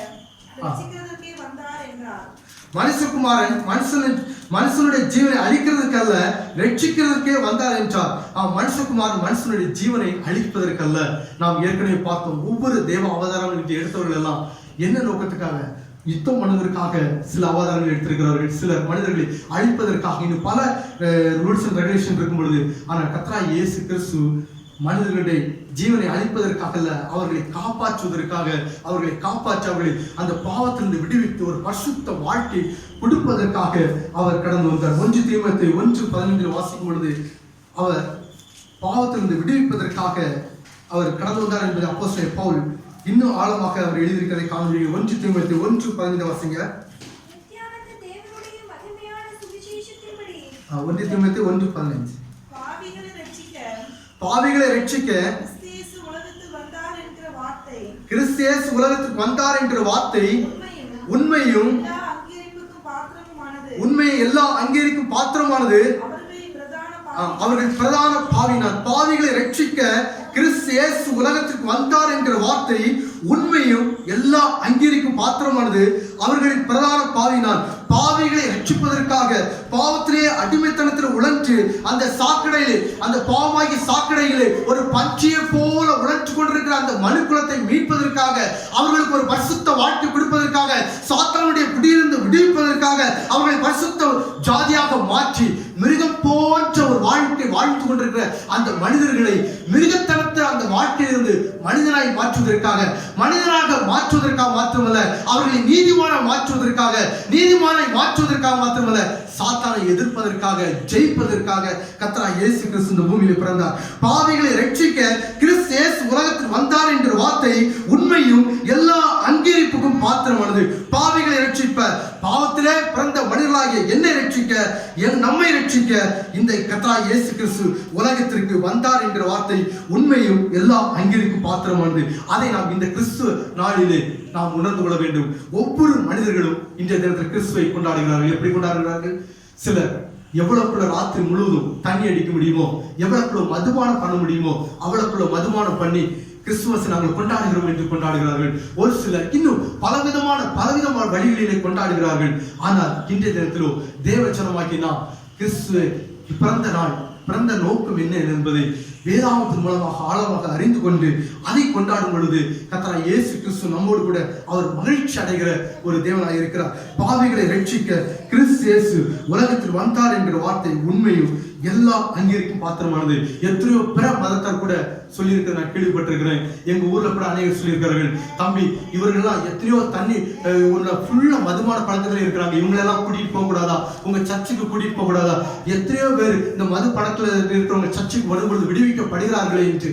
ரட்சிக்கிறதற்கே வந்தார் என்றார். மனுஷகுமாரன் மனுஷனுடைய ஜீவனை அழிக்கிறதுக்கல்ல, ரட்சிக்கிறதுக்கே வந்தார் என்றார். மனுஷகுமாரன் மனுஷனுடைய ஜீவனை அழிப்பதற்கல்ல. நாம் ஏற்கனவே பார்த்தோம். ஒவ்வொரு தேவ அவதாரங்கள் எடுத்தவர்கள் எல்லாம் என்ன நோக்கத்துக்காக? யுத்தம் பண்ணுவதற்காக சில அவதாரங்கள் எடுத்திருக்கிறார்கள். சிலர் மனிதர்களை அழிப்பதற்காக. இன்னும் பல ரூல்ஸ் அண்ட் ரெகுலேஷன் இருக்கும் பொழுது, ஆனால் கர்த்தராகிய இயேசு கிறிஸ்து மனிதர்களுடைய ஜீவனை அழிப்பதற்காக அல்ல, அவர்களை காப்பாற்றுவதற்காக, அவர்களை காப்பாற்றி அவர்களை அந்த பாவத்திலிருந்து விடுவித்து ஒரு பரிசுத்த வாழ்க்கை கொடுப்பதற்காக அவர் கடந்து வந்தார். 1 தீமோத்தேயு 1:15 வாசிக்கும் பொழுது அவர் பாவத்திலிருந்து விடுவிப்பதற்காக அவர் கடந்து வந்தார் என்பதை அப்போஸ்தலன் பவுல் இன்னும் ஆழமாக அவர் எழுதியிருக்கிறதை காண முடியும். 1 தீமோத்தேயு 1:15 வாசிங்க. 1 தீமோத்தேயு 1:15. பாவிகளை ரட்சிக்க கிறிஸ்து இயேசு உலகத்துக்கு வந்தார் என்கிற வார்த்தை உண்மையும் எல்லா அங்கீகரிக்கும் பாத்திரமானது. அவர்கள் பிரதான பாவினார். பாவிகளை ரட்சிக்க கிறிஸ்து இயேசு உலகத்திற்கு வந்தார் என்கிற வார்த்தை உண்மையும் எல்லா அங்கீகரிக்கும் பாத்திரமானது. அவர்களின் பிரதான பாவினார். பாவிகளை ரட்சிப்பதற்காக பாவத்திலே அடிமைத்தனத்தில் உழன்று அந்த சாக்கடையிலே, அந்த பாவமாகிய சாக்கடையிலே ஒரு பன்றியை போல உழன்று கொண்டிருக்கிற அந்த மனுக்குலத்தை மீட்பதற்காக, அவர்களுக்கு ஒரு பரிசுத்த வாழ்க்கை கொடுப்பதற்காக, சாத்தானுடைய பிடியிலிருந்து விடுவிப்பதற்காக அவர்களை பரிசுத்த ஜாதியாக மாற்றி மிருகம் போன்ற ஒரு வாழ்க்கை வாழ்ந்து கொண்டிருக்கிற அந்த மனிதர்களை மிருகத்தனத்தை அந்த வாழ்க்கையிலிருந்து மனிதனாய் மாற்றுவதற்காக, மனிதனாக மாற்றுவதற்காக மாத்திரமல்ல, அவர்களை நீதிமானாய் மாற்றுவதற்காக மாத்திரமல்ல, சாத்தானை எதிர்ப்பதற்காக, ஜெயிப்பதற்காக கர்த்தராகிய இயேசு கிறிஸ்து இந்த பூமியில் பிறந்தார். பாவிகளை ரட்சிக்க கிறிஸ்து இயேசு உலகத்தில் வந்தார் என்ற வார்த்தை உண்மையும் எல்லா அங்கீகரிப்புக்கும் பாத்திரமானது. பாவிகளை ரட்சிப்ப, பாவத்திலே பிறந்த மனிதர்களாகிய என்னை ரட்சிக்க, நம்மை ரட்சிக்க இந்த கர்த்தராகிய இயேசு கிறிஸ்து உலகத்திற்கு வந்தார் என்ற வார்த்தை உண்மையும் எல்லா அங்கீகரிக்கும் பாத்திரமானது. அதை நாம் இந்த கிறிஸ்துவ நாளிலே நாம் உணர்ந்து கொள்ள வேண்டும். ஒவ்வொரு மனிதர்களும் இன்றைய தினத்தில் கிறிஸ்துவை கொண்டாடுகிறார்கள். எப்படி கொண்டாடுகிறார்கள்? சிலர் எவ்வளவுக்குள்ள ராத்திரி முழுவதும் தண்ணி அடிக்க முடியுமோ, எவ்வளவுக்குள்ள மதுபானம் பண்ண முடியுமோ அவ்வளவுக்குள்ள மதுபானம் பண்ணி கிறிஸ்துமஸ் நாங்கள் கொண்டாடுகிறோம் என்று கொண்டாடுகிறார்கள். ஒரு சிலர் இன்னும் பலவிதமான வழிகளிலே கொண்டாடுகிறார்கள். ஆனால் இன்றைய தினத்திலோ தேவச்சனமாக்கி நாம் கிறிஸ்துவை பிறந்த நோக்கம் என்ன என்பதை வேதாகமத்தின் மூலமாக ஆழமாக அறிந்து கொண்டு அதை கொண்டாடும் பொழுது கர்த்தராகிய இயேசு கிறிஸ்து நம்மோடு கூட அவர் மகிழ்ச்சி அடைகிற ஒரு தேவனாக இருக்கிறார். பாவிகளை ரட்சிக்க கிறிஸ்து இயேசு உலகத்தில் வந்தார் என்கிற வார்த்தை உண்மையும் எல்லா அங்கீகரிக்கும் பாத்திரமானது. எத்தனையோ பிற மதத்தார் கூட சொல்லியிருக்க நான் கேள்விப்பட்டிருக்கிறேன். எங்க ஊர்ல கூட அநேகர் சொல்லியிருக்கிறார்கள், தம்பி இவர்கள்லாம் எத்தனையோ தண்ணி ஃபுல்லா மதுமான பழக்கத்துல இருக்கிறாங்க, இவங்களெல்லாம் கூட்டிட்டு போக கூடாதா, உங்க சர்ச்சுக்கு கூட்டிட்டு போக கூடாதா, எத்தனையோ பேர் இந்த மது பழக்கத்துல இருக்கிறவங்க சர்ச்சுக்கு வரும்பொழுது விடுவிக்கப்படுகிறார்களே என்று.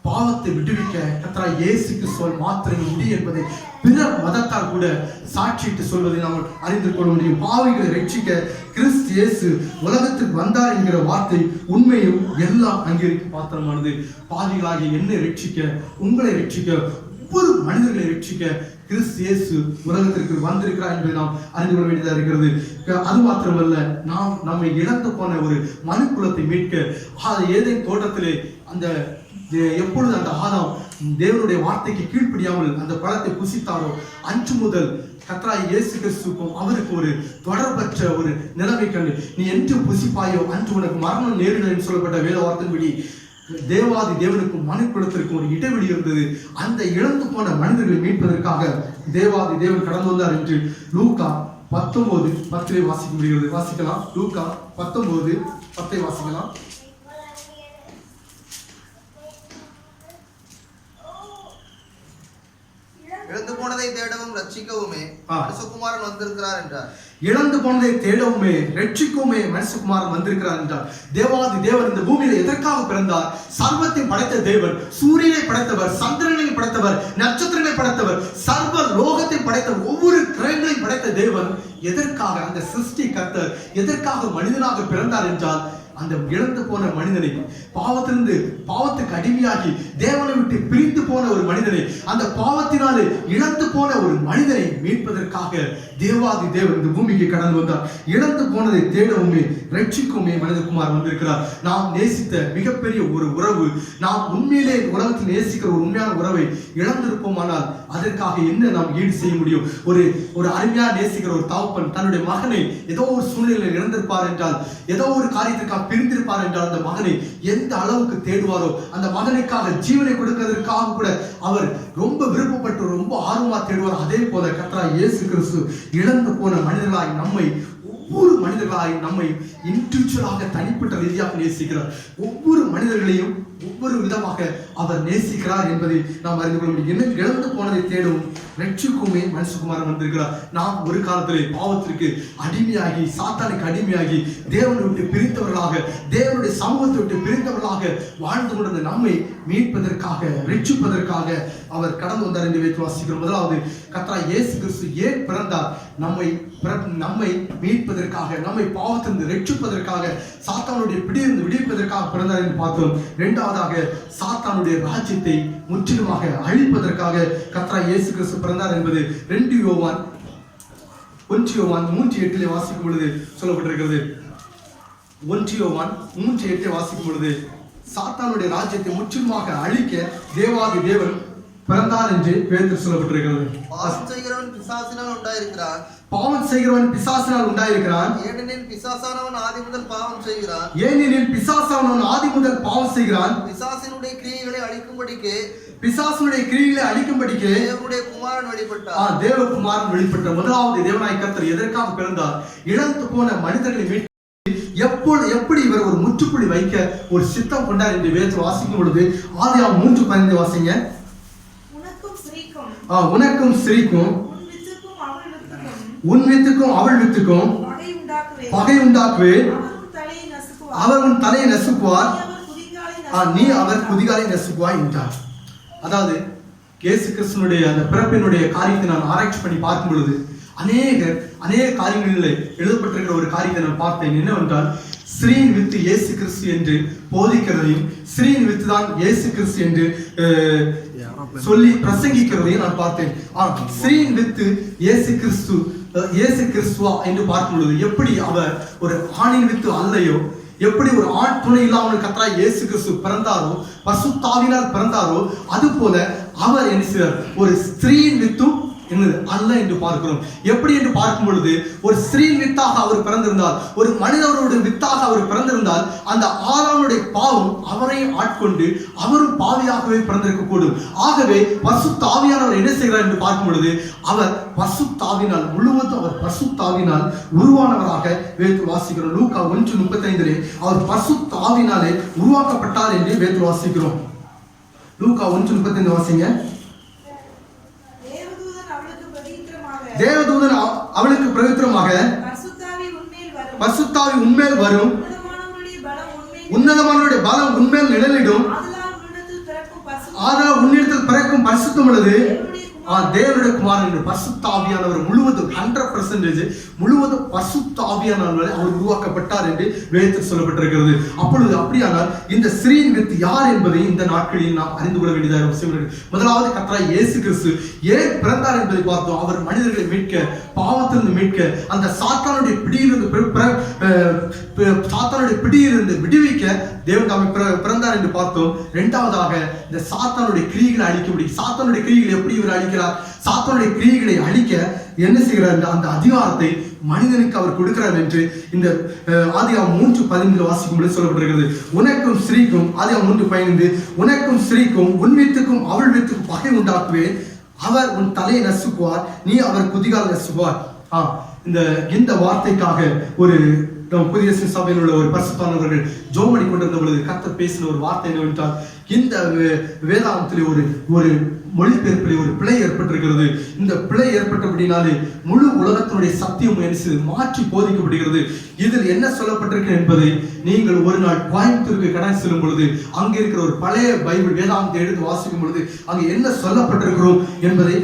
பாவத்தை விடுவிக்க கர்த்தராகிய இயேசு கிறிஸ்துவால் மாத்திரம் முடியும் என்பதை பிற மதத்தால் கூட சாட்சியிட்டு சொல்வதை நாம் அறிந்து கொள்ள முடியும். பாவிகளை ரட்சிக்க கிறிஸ்து இயேசு உலகத்துக்கு வந்தார் என்கிற வார்த்தை உண்மையும் எல்லாம் அங்கீகரிக்க பாத்திரமானது. பாவிகளாகிய என்னை ரட்சிக்க, உங்களை ரட்சிக்க, ஒவ்வொரு மனிதர்களை ரட்சிக்க கிறிஸ்து இயேசு உலகத்திற்கு வந்திருக்கிறார் என்பதை நாம் அறிந்து கொள்ள வேண்டியதாக இருக்கிறது. அது மாத்திரமல்ல, நாம் நம்மை இழந்து போன ஒரு மனு குலத்தை மீட்க ஏதேன் தோட்டத்திலே அந்த எப்பொழுது அந்த ஆதாம் தேவனுடைய வார்த்தைக்கு கீழ்ப்படியாமல் அந்த பழத்தை புசித்தாரோ அன்று முதல் கர்த்தராகிய இயேசு கிறிஸ்துவுக்கும் அவருக்கு ஒரு தொடர்பற்ற ஒரு நிலைமை கண்டு நீ என்று புசிப்பாயோ அன்று உனக்கு மரணம் நேரிடும் என்று சொல்லப்பட்ட வேத வார்த்தையின்படி தேவாதி தேவனுக்கும் மனு குலத்திற்கும் ஒரு இடைவெளி இருந்தது. அந்த இழந்து போன மனிதர்களை மீட்பதற்காக தேவாதி தேவன் கடந்து வந்தார் என்று லூக்கா 19:10 வாசிக்க முடிகிறது. வாசிக்கலாம். லூக்கா 19:10 வாசிக்கலாம். இழந்து போனதை தேடவும் ரட்சிக்கவுமே மனுஷகுமாரன் வந்திருக்கிறார் என்றார். இழந்து போனதை தேடவுமே ரட்சிக்கவுமே மனுஷகுமாரன் வந்திருக்கிறார் என்றார். தேவாதி தேவன் இந்த பூமியில எதற்காக பிறந்தார்? சர்வத்தை படைத்த தேவன், சூரியனை படைத்தவர், சந்திரனை படைத்தவர், நட்சத்திரங்களை படைத்தவர், சர்வ லோகத்தை படைத்தவர், ஒவ்வொரு கிரகங்களையும் படைத்த தேவன் எதற்காக அந்த சிருஷ்டி கர்த்தர் எதற்காக மனிதனாக பிறந்தார் என்றால் அந்த இழந்து போன மனிதனை, பாவத்திலிருந்து பாவத்துக்கு அடிமையாகி தேவனை விட்டு பிரிந்து போன ஒரு மனிதனை, அந்த பாவத்தினாலே இழந்து போன ஒரு மனிதனை மீட்பதற்காக தேவாதி தேவன் இந்த பூமிக்கு கடந்து வந்தார். இழந்து போனதை தேடவுமே ரட்சிக்குமே மனிதகுமார் வந்திருக்கிறார். நாம் நேசித்த மிகப்பெரிய ஒரு உறவு, நாம் உண்மையிலே உலகத்தில் நேசிக்கிற ஒரு உண்மையான உறவை இழந்திருப்போமானால் அதற்காக என்ன நாம் ஈடு செய்ய முடியும்? ஒரு அருமையா நேசிக்கிற ஒரு தகப்பன் தன்னுடைய மகனை ஏதோ ஒரு சூழ்நிலையில் இழந்திருப்பார் என்றால், ஏதோ ஒரு காரியத்திற்காக பிரிந்திருப்பார் என்றால் அந்த மகனை எந்த அளவுக்கு தேடுவாரோ, அந்த மகனுக்காக ஜீவனை கொடுப்பதற்காக கூட அவர் ரொம்ப விருப்பப்பட்டு ரொம்ப ஆர்வமா தேடுவார். அதே போல கர்த்தராகிய இயேசு கிறிஸ்து இழந்து போன மனிதர்களாய் நம்மை, ஒவ்வொரு மனிதர்களாய் நம்மை இண்டிவிஜுவலாக தனிப்பட்ட ரீதியாக நேசிக்கிறார். ஒவ்வொரு மனிதர்களையும் ஒவ்வொரு விதமாக அவர் நேசிக்கிறார் என்பதை நாம் அறிந்து கொள்ள முடியும். இழந்து போனதை தேடும் ரட்சிக்குமே மனுஷகுமாரன் வந்திருக்கிறார். நாம் ஒரு காலத்திலே பாவத்திற்கு அடிமையாகி, சாத்தானுக்கு அடிமையாகி, தேவனை விட்டு பிரித்தவர்களாக, தேவனுடைய சமூகத்தை விட்டு பிரித்தவர்களாக வாழ்ந்து கொண்டிருந்த நம்மை மீட்பதற்காக, ரட்சிப்பதற்காக அவர் கடந்து வந்தார் என்று வைத்து வாசிக்கிறோம். முதலாவது கர்த்தராகிய இயேசு கிறிஸ்து ஏன் பிறந்தார்? நம்மை மீட்பதற்காக, நம்மை பாவத்திலிருந்து ரட்சிப்பதற்காக, சாத்தானுடைய பிடியிலிருந்து விடுவிப்பதற்காக பிறந்தார் என்று பார்த்தோம். இரண்டாவதாக சாத்தானுடைய ராஜ்யத்தை முற்றிலுமாக அழிப்பதற்காக கர்த்தராகிய இயேசு கிறிஸ்து பிறந்தார் என்பது 1 யோவான் 3:8 வாசிக்கும் பொழுது சொல்லப்பட்டிருக்கிறது. 1 யோவான் 3:8 வாசிக்கும் பொழுது சாத்தானுடைய ராஜ்யத்தை முற்றிலுமாக அழிக்க தேவாதி தேவன் பிறந்தார் என்று பேதுரு சொல்லப்பட்டிருக்கிறது. பாவம் செய்கிறவன் பிசாசினால் உண்டாயிருக்கிறான். பாவம் செய்கிறவன் பிசாசினால் உண்டாயிருக்கிறான். ஏனெனில் பிசாசானவன் ஆதி முதல் பாவம் செய்கிறான். ஏனெனில் பிசாசானவன் ஆதி முதல் பாவம் செய்கிறான். பிசாசினுடைய கிரியைகளை அழிக்கும்படிக்கு, பிசாசுடைய கிரியைகளை அழிக்கும்படிக்கு தேவனுடைய குமாரன் வெளிப்பட்டார். தேவகுமாரன் வெளிப்பட்டார். முதலாவது தேவனாய் கர்த்தர் எதற்காக பிறந்தார்? இழந்து போன மனிதர்களை மீட்க எப்படி இவர் ஒரு முற்றுப்புள்ளி வைக்க ஒரு சித்தம் கொண்டார் என்று வேதத்தில் வாசிக்கும் பொழுது ஆதியாகமம் 3:15 வாசிங்க. உனக்கும் ஸ்திரீக்கும் உன் வித்துக்கும் அவள் வித்துக்கும் பகை உண்டாக்குவேன். அவர் உன் தலையை நசுக்குவார், நீ அவர் குதிகாலை நசுக்குவாய் என்றார். அதாவது இயேசு கிறிஸ்துனுடைய அந்த பிறப்பினுடைய காரியத்தை நான் ஆராய்ச்சி பண்ணி பார்க்கும் பொழுது அநேக காரியங்களில் எழுதப்பட்டிருக்கிற ஒரு காரியத்தை நான் பார்த்தேன். என்னவென்றால், ஸ்ரீயின் வித்து இயேசு கிறிஸ்து என்று போதிக்கிறதையும், ஸ்ரீயின் வித்து தான் இயேசு கிறிஸ்து என்று சொல்லி பிரசங்கிக்கிறதையும் நான் பார்த்தேன். ஸ்ரீயின் வித்து இயேசு கிறிஸ்துவா என்று பார்க்கும் பொழுது எப்படி அவர் ஒரு ஆணின் வித்து அல்லையோ, எப்படி ஒரு ஆண் துணை இல்லாமல் கர்த்தராகிய இயேசு கிறிஸ்து பிறந்தாரோ, பரிசுத்தாவினால் பிறந்தாரோ, அது போல அவர் என்ன செய்தார்? ஒரு ஸ்திரீயின் வித்தும் அல்ல என்று பார்க்கிறோம். எப்படி என்று பார்க்கும் பொழுது, ஒரு ஸ்திரீயின் வித்தாக அவர் பிறந்திருந்தால், ஒரு மனிதனுடைய வித்தாக அவர் பிறந்திருந்தால், அந்த ஆதாமுடைய பாவம் அவரை ஆட்கொண்டு அவரும் பாவியாகவே பிறந்திருக்க கூடும். ஆகவே பரிசுத்த ஆவியானவர் என்ன செய்கிறார் என்று பார்க்கும் பொழுது, அவர் பரிசுத்த ஆவியினால் முழுவதும் அவர் பரிசுத்த ஆவியினால் உருவானவராக வேதத்தில் வாசிக்கிறோம். லூக்கா 1:35 அவர் பரிசுத்த ஆவியினாலே உருவாக்கப்பட்டார் என்று வேதத்தில் வாசிக்கிறோம். லூக்கா 1:35 வாசிங்க. தேவதூதன் அவளுக்கு பிரவித்திரமாக பரிசுத்தாவி உன்மேல் வரும், உன்னதமானவருடைய பலம் உன்மேல் நிழலிடும், பரிசுத்தம் உள்ளது தேவனுடைய குமாரன் என்று பரிசுத்த ஆவியானவர் முழுவதும் 100% முழுவதும் பரிசுத்த ஆவியானவர் அவர் உருவாக்கப்பட்டார் என்று வேதத்தில் சொல்லப்பட்டிருக்கிறது. அப்பொழுது அப்படியானால் இந்த ஸ்திரீயின் வித்து யார் என்பதை இந்த நாட்களில் நாம் அறிந்து கொள்ள வேண்டியதாக அவசியம். முதலாவது கர்த்தராகிய இயேசு கிறிஸ்து ஏன் பிறந்தார் என்பதை பார்த்தோம். அவர் மனிதர்களை மீட்க, பாவத்திலிருந்து மீட்க, அந்த சாத்தானுடைய பிடியிலிருந்து விடுவிக்க தேவன் தாமே பிறந்தார் என்று பார்த்தோம். இரண்டாவதாக இந்த சாத்தானுடைய கிரியைகளை அழிக்க முடியும். சாத்தானுடைய கிரியைகளை எப்படி இவர் அழிக்கிறார்? சாத்தானுடைய கிரியைகளை அழிக்க என்ன செய்கிறார்? அந்த அதிகாரத்தை மனிதனுக்கு அவர் கொடுக்கிறார் என்று இந்த ஆதியாகமம் 3:15 வாசிக்கும்போது சொல்லப்பட்டிருக்கிறது. உனக்கும் ஸ்திரீக்கும், ஆதியாகமம் 3:15, உனக்கும் ஸ்திரீக்கும் உன் வித்துக்கும் அவள் வித்துக்கும் பகை உண்டாக்குவேன், அவர் உன் தலையை நசுக்குவார், நீ அவர் குதிகால் நசுக்குவார். இந்த வார்த்தைக்காக ஒரு புதிய சபையில் உள்ள ஒரு பரிசுத்தவான்கள் ஜெபம் பண்ணி கொண்டிருந்த பொழுது கர்த்தர் பேசின ஒரு வார்த்தை என்னவென்றால், இந்த வேதாகமத்திலே ஒரு மொழிபெயர்ப்பிலே ஒரு பிழை ஏற்பட்டிருக்கிறது. இந்த பிழை ஏற்பட்டபடினாலே முழு உலகத்தினுடைய சத்தியம் மாற்றி போதிக்கப்படுகிறது. இதில் என்ன சொல்லப்பட்டிருக்கு என்பதை நீங்கள் ஒரு நாள் கோயம்புத்தூருக்கு கடன் செல்லும் பொழுது அங்கே இருக்கிற ஒரு பழைய பைபிள் வேதாகமத்தை எடுத்து வாசிக்கும் பொழுது அங்கே என்ன சொல்லப்பட்டிருக்கிறோம் என்பதை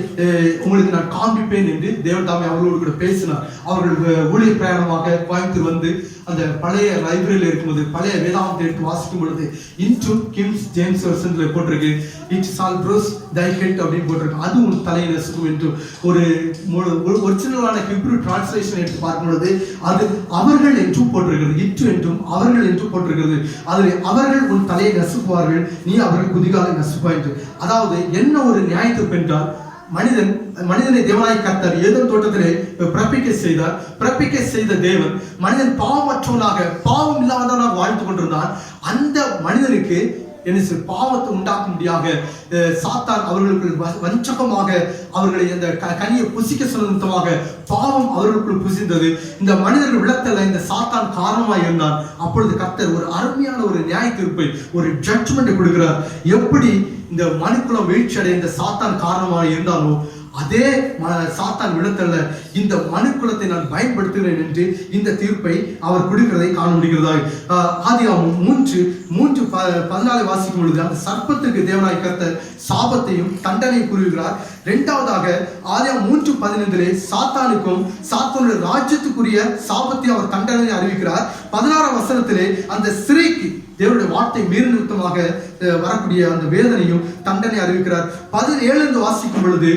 உங்களுக்கு நான் காண்பிப்பேன் என்று தேவன் தாமே அவர்களோடு கூட பேசினார். அவர்கள் ஊழிய பிரயாணமாக கோயம்புத்தூர் வந்து அந்த பழைய லைப்ரரியில் இருக்கும்போது பழைய வேதாகமத்தை எடுத்து வாசிக்கும் பொழுது இன்டு கிங்ஸ் ஜேம்ஸ் வெர்ஷன்ல போட்டிருக்கு, it's all pros thy head அப்படின்னு போட்டிருக்கு. அது ஒரு தலையை நசுக்கும் என்று ஒரு ஒரிஜினலான ஹிப்ரு டிரான்ஸ்லேஷன் எடுத்து பார்க்கும் பொழுது அது அவர்கள் என்றும் போட்டிருக்கிறது, இட்டு என்றும் அவர்கள் என்றும் போட்டிருக்கிறது. அதில் அவர்கள் உன் தலையை நசுக்குவார்கள், நீ அவர்கள் குதிகாலை நசுக்குவாய் என்று. அதாவது என்ன ஒரு நியாயத்தீர்ப்பு என்றால், மனிதனை தேவனாய் கர்த்தர் ஏதேன் தோட்டத்திலே பிறப்பிக்க செய்த தேவன் மனிதன் பாவமற்றவனாக, பாவம் இல்லாதவனாக வாழ்ந்து கொண்டிருந்தான். அந்த மனிதனுக்கு என்ன பாவத்தை உண்டாக்கும்படியாக சாத்தான் அவர்களுக்குள் வஞ்சகமாக அவர்களை அந்த கனியை புசிக்க சொல்லுமாக பாவம் அவர்களுக்குள் புசிந்தது. இந்த மனிதர்கள் விளத்தல இந்த சாத்தான் காரணமாக இருந்தான். அப்பொழுது கர்த்தர் ஒரு அருமையான ஒரு நியாய தீர்ப்பை, ஒரு ஜட்ஜ்மெண்ட்டை கொடுக்கிறார். எப்படி இந்த மனுக்குலம் வீழ்ச்சி அடைய இந்த சாத்தான் காரணமாக இருந்தாலோ அதே சாத்தான் விளத்தல்ல இந்த மனுக்குலத்தை நான் பயன்படுத்துகிறேன் என்று இந்த தீர்ப்பை அவர் கொடுக்கிறதை காண முடிகிறதா. ஆதியாகமம் 3:14 வாசிக்கும் பொழுது அந்த சர்ப்பத்திற்கு தேவனாய் கர்த்தர் சாபத்தையும் தண்டனையும் கூறுகிறார். இரண்டாவதாக ஆதியாகமம் 3:15 சாத்தானுக்கும் சாத்தானுடைய ராஜ்யத்துக்குரிய சாபத்தையும் அவர் தண்டனை அறிவிக்கிறார். 16ஆம் வசனத்திலே அந்த ஸ்திரீக்கு தேவனுடைய வார்த்தை மீறி நிமித்தமாக வரக்கூடிய அந்த வேதனையும் தண்டனை அறிவிக்கிறார். 17 வாசிக்கும் பொழுது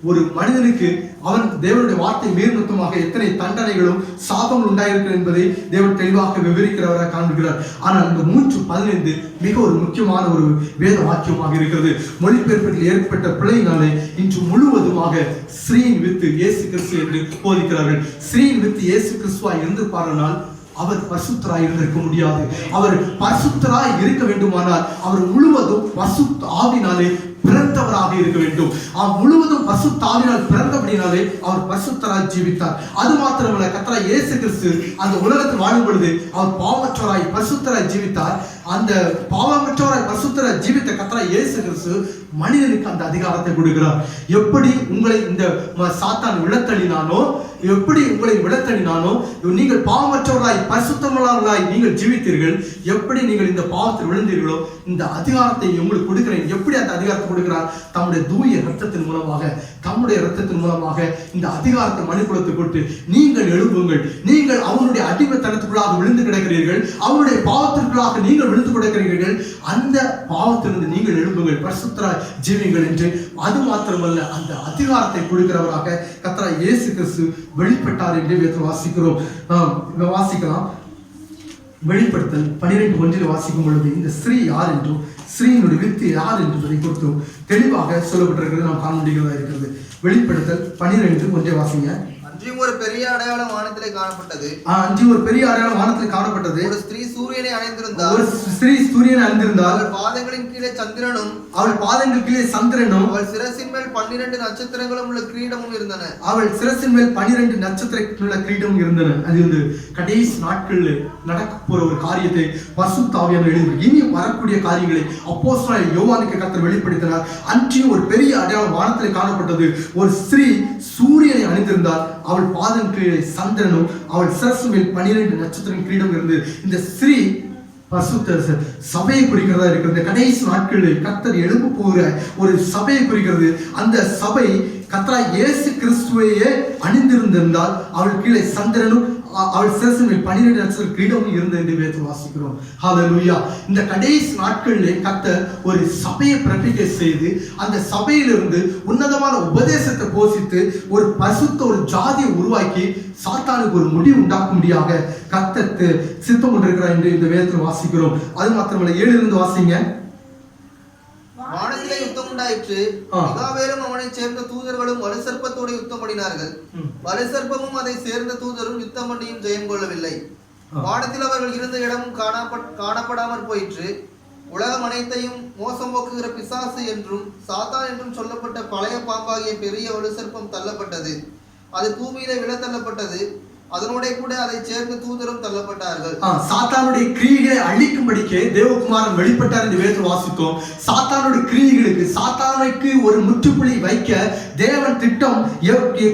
ஒரு மனிதனுக்கு அவன் தேவனுடைய வார்த்தை மீறி நிமித்தமாக எத்தனை தண்டனைகளும் சாபங்கள் உண்டாயிருக்கிறது என்பதை தேவன் தெளிவாக விவரிக்கிறவராக காண்கிறார். ஆனால் இந்த 3:15 மிக ஒரு முக்கியமான ஒரு வேத வாக்கியமாக இருக்கிறது. மொழிபெயர்ப்பில் ஏற்பட்ட பிழையினாலே இன்று முழுவதுமாக ஸ்ரீயின் வித்து இயேசு கிறிஸ்து என்று போதிக்கிறார்கள். ஸ்ரீயின் வித்து இயேசு கிறிஸ்துவாய் இருந்திருப்பாரானால் அவர் பரிசுத்தராய் இருந்திருக்க முடியாது. அவர் பரிசுத்தராய் இருக்க வேண்டுமானால் அவர் முழுவதும் பரிசுத்த ஆவினாலே பிறந்தவராக இருக்க வேண்டும். முழுவதும் பரிசுத்த ஆவியினால் பிறந்தபடினாலே அவர் பரிசுத்தராய் ஜீவித்தார். அது மாத்திரமல்ல, கர்த்தராகிய இயேசு கிறிஸ்து அந்த உலகத்தில் வாழும் பொழுது அவர் பாவமற்றவராய் பரிசுத்தராய் ஜீவித்தார். அந்த பாவமற்றவராய் பரிசுத்தராய் ஜீவித்த கர்த்தராகிய இயேசு கிறிஸ்து மனிதனுக்கு அந்த அதிகாரத்தை கொடுக்கிறார். எப்படி உங்களை இந்த சாத்தான் விழத்தள்ளினானோ, எப்படி உங்களை விழத்தள்ளினானோ, நீங்கள் பாவமற்றவர்களாய் பரிசுத்தமுள்ளவர்களாய் நீங்கள் ஜீவித்தீர்கள். எப்படி நீங்கள் இந்த பாவத்தில் விழுந்தீர்களோ இந்த அதிகாரத்தை உங்களுக்கு கொடுக்கிறேன். எப்படி அந்த அதிகாரத்தை கொடுக்கிறார்? தம்முடைய தூய இரத்தத்தின் மூலமாக, தம்முடைய இரத்தத்தின் மூலமாக இந்த அதிகாரத்தை மனுக்குலத்தை கொடுத்து நீங்கள் எழுப்புங்கள். நீங்கள் அவனுடைய அடிமைத்தனத்துக்குள்ளாக விழுந்து கிடக்கிறீர்கள், அவனுடைய பாவத்திற்குள்ளாக நீங்கள் விழுந்து கிடக்கிறீர்கள். அந்த பாவத்திலிருந்து நீங்கள் எழுப்புங்கள், பரிசுத்தராய் ஜீவிங்கள் என்று. அது மாத்திரமல்ல, அந்த அதிகாரத்தை கொடுக்கிறவராக கர்த்தராகிய இயேசு கிறிஸ்து வெளிப்பட்டார் என்று வேதத்தில் வாசிக்கிறோம். வாசிக்கலாம். வெளிப்படுத்தல் 12:1 வாசிக்கும் பொழுது இந்த ஸ்ரீ யார் என்றும் ஸ்ரீயினுடைய வித்து யார் என்பதை குறித்தும் தெளிவாக சொல்லப்பட்டிருக்கிறது நாம் காண முடிகிறதா இருக்கிறது. வெளிப்படுத்தல் 12:1 வாசிங்க. அன்றியும் ஒரு பெரிய அடையாளம் வானத்திலே காணப்பட்டது. அன்றியும் ஒரு பெரிய அடையாளம் வானத்திலே காணப்பட்டது. ஒரு ஸ்திரீ சூரியனை அணிந்திருந்தாள். ஒரு ஸ்திரீ சூரியனை அணிந்திருந்தாள். அவள் பாதங்களின் கீழே சந்திரனும், அவள் பாதங்கள் கீழே சந்திரனும், அவள் சிரசின் மேல் 12 நட்சத்திரங்களும் உள்ள கிரீடமும் இருந்தன. அவள் சிரசின் மேல் 12 நட்சத்திரங்கள் உள்ள கிரீடமும் இருந்தன. அது வந்து கடைசி நாட்களில் நடக்க போற ஒரு காரியத்தை பரிசுத்த ஆவியானவர் எழுதி இனி வரக்கூடிய காரியங்களை அப்போஸ்தலனாகிய யோவானுக்கு கர்த்தர் வெளிப்படுத்தினார். அன்றியும் ஒரு பெரிய அடையாளம் வானத்திலே காணப்பட்டது. ஒரு ஸ்திரீ சூரியனை அணிந்திருந்தாள். அவள் பாதம் கீழே சந்திரனும், அவள் சிரசு மேல் 12 நட்சத்திரம் கிரீடம் இருந்தது. இந்த ஸ்திரீ பரிசுத்த சபையை குறிக்கிறதா இருக்கிறது. கடைசி நாட்களில் கர்த்தர் எழும்ப போகிற ஒரு சபையை குறிக்கிறது. அந்த சபை கர்த்தராகிய இயேசு கிறிஸ்துவையே அணிந்திருந்திருந்தால் அவள் கீழே சந்திரனும் அவள் சிரசின் மேல் 12 நட்சத்திர கிரீடமும் இருந்தது என்று வேதத்தில் வாசிக்கிறோம். ஹல்லேலூயா. இந்த கடைசி நாட்களிலே கர்த்தர் ஒரு சபையை பிரதிஷ்டை செய்து அந்த சபையிலிருந்து உன்னதமான உபதேசத்தை போஷித்து ஒரு பரிசுத்த ஒரு ஜாதியை உருவாக்கி சாத்தானுக்கு ஒரு முடிவு உண்டாக்கும்படியாக கர்த்தர் சித்தம் கொண்டிருக்கிறார் என்று இந்த வேதத்தில் வாசிக்கிறோம். அது மாத்திரமல்ல, 7 இருந்து வாசிங்க. வானத்திலே யுத்தம் உண்டாயிற்று. மிகாவேலும் அவனைச் சேர்ந்த தூதர்களும் வலுசர்ப்பத்தோடு யுத்தம் பண்ணினார்கள். வலுசர்ப்பமும் அதை சேர்ந்த தூதரும் யுத்தம் பண்ணியும் ஜெயம் கொள்ளவில்லை. வானத்தில் அவர்கள் இருந்த இடமும் காணப்படாமற் போயிற்று. உலகம் அனைத்தையும் மோசம் போக்குகிற பிசாசு என்றும் சாத்தான் என்றும் சொல்லப்பட்ட பழைய பாம்பாகிய பெரிய வலுசர்ப்பம் தள்ளப்பட்டது. அது பூமியிலே விழ தள்ளப்பட்டது. அதனோட கூட அதை சேர்ந்த தூதரும் தள்ளப்பட்டார்கள். சாத்தானுடைய கிரியைகளை அழிக்கும்படிக்கு தேவகுமாரன் வெளிப்பட்டார் என்று வேதத்தில் வாசித்தோம். சாத்தானுடைய கிரியைகளுக்கு சாத்தானுக்கு ஒரு முற்றுப்புள்ளி வைக்க தேவன் திட்டம்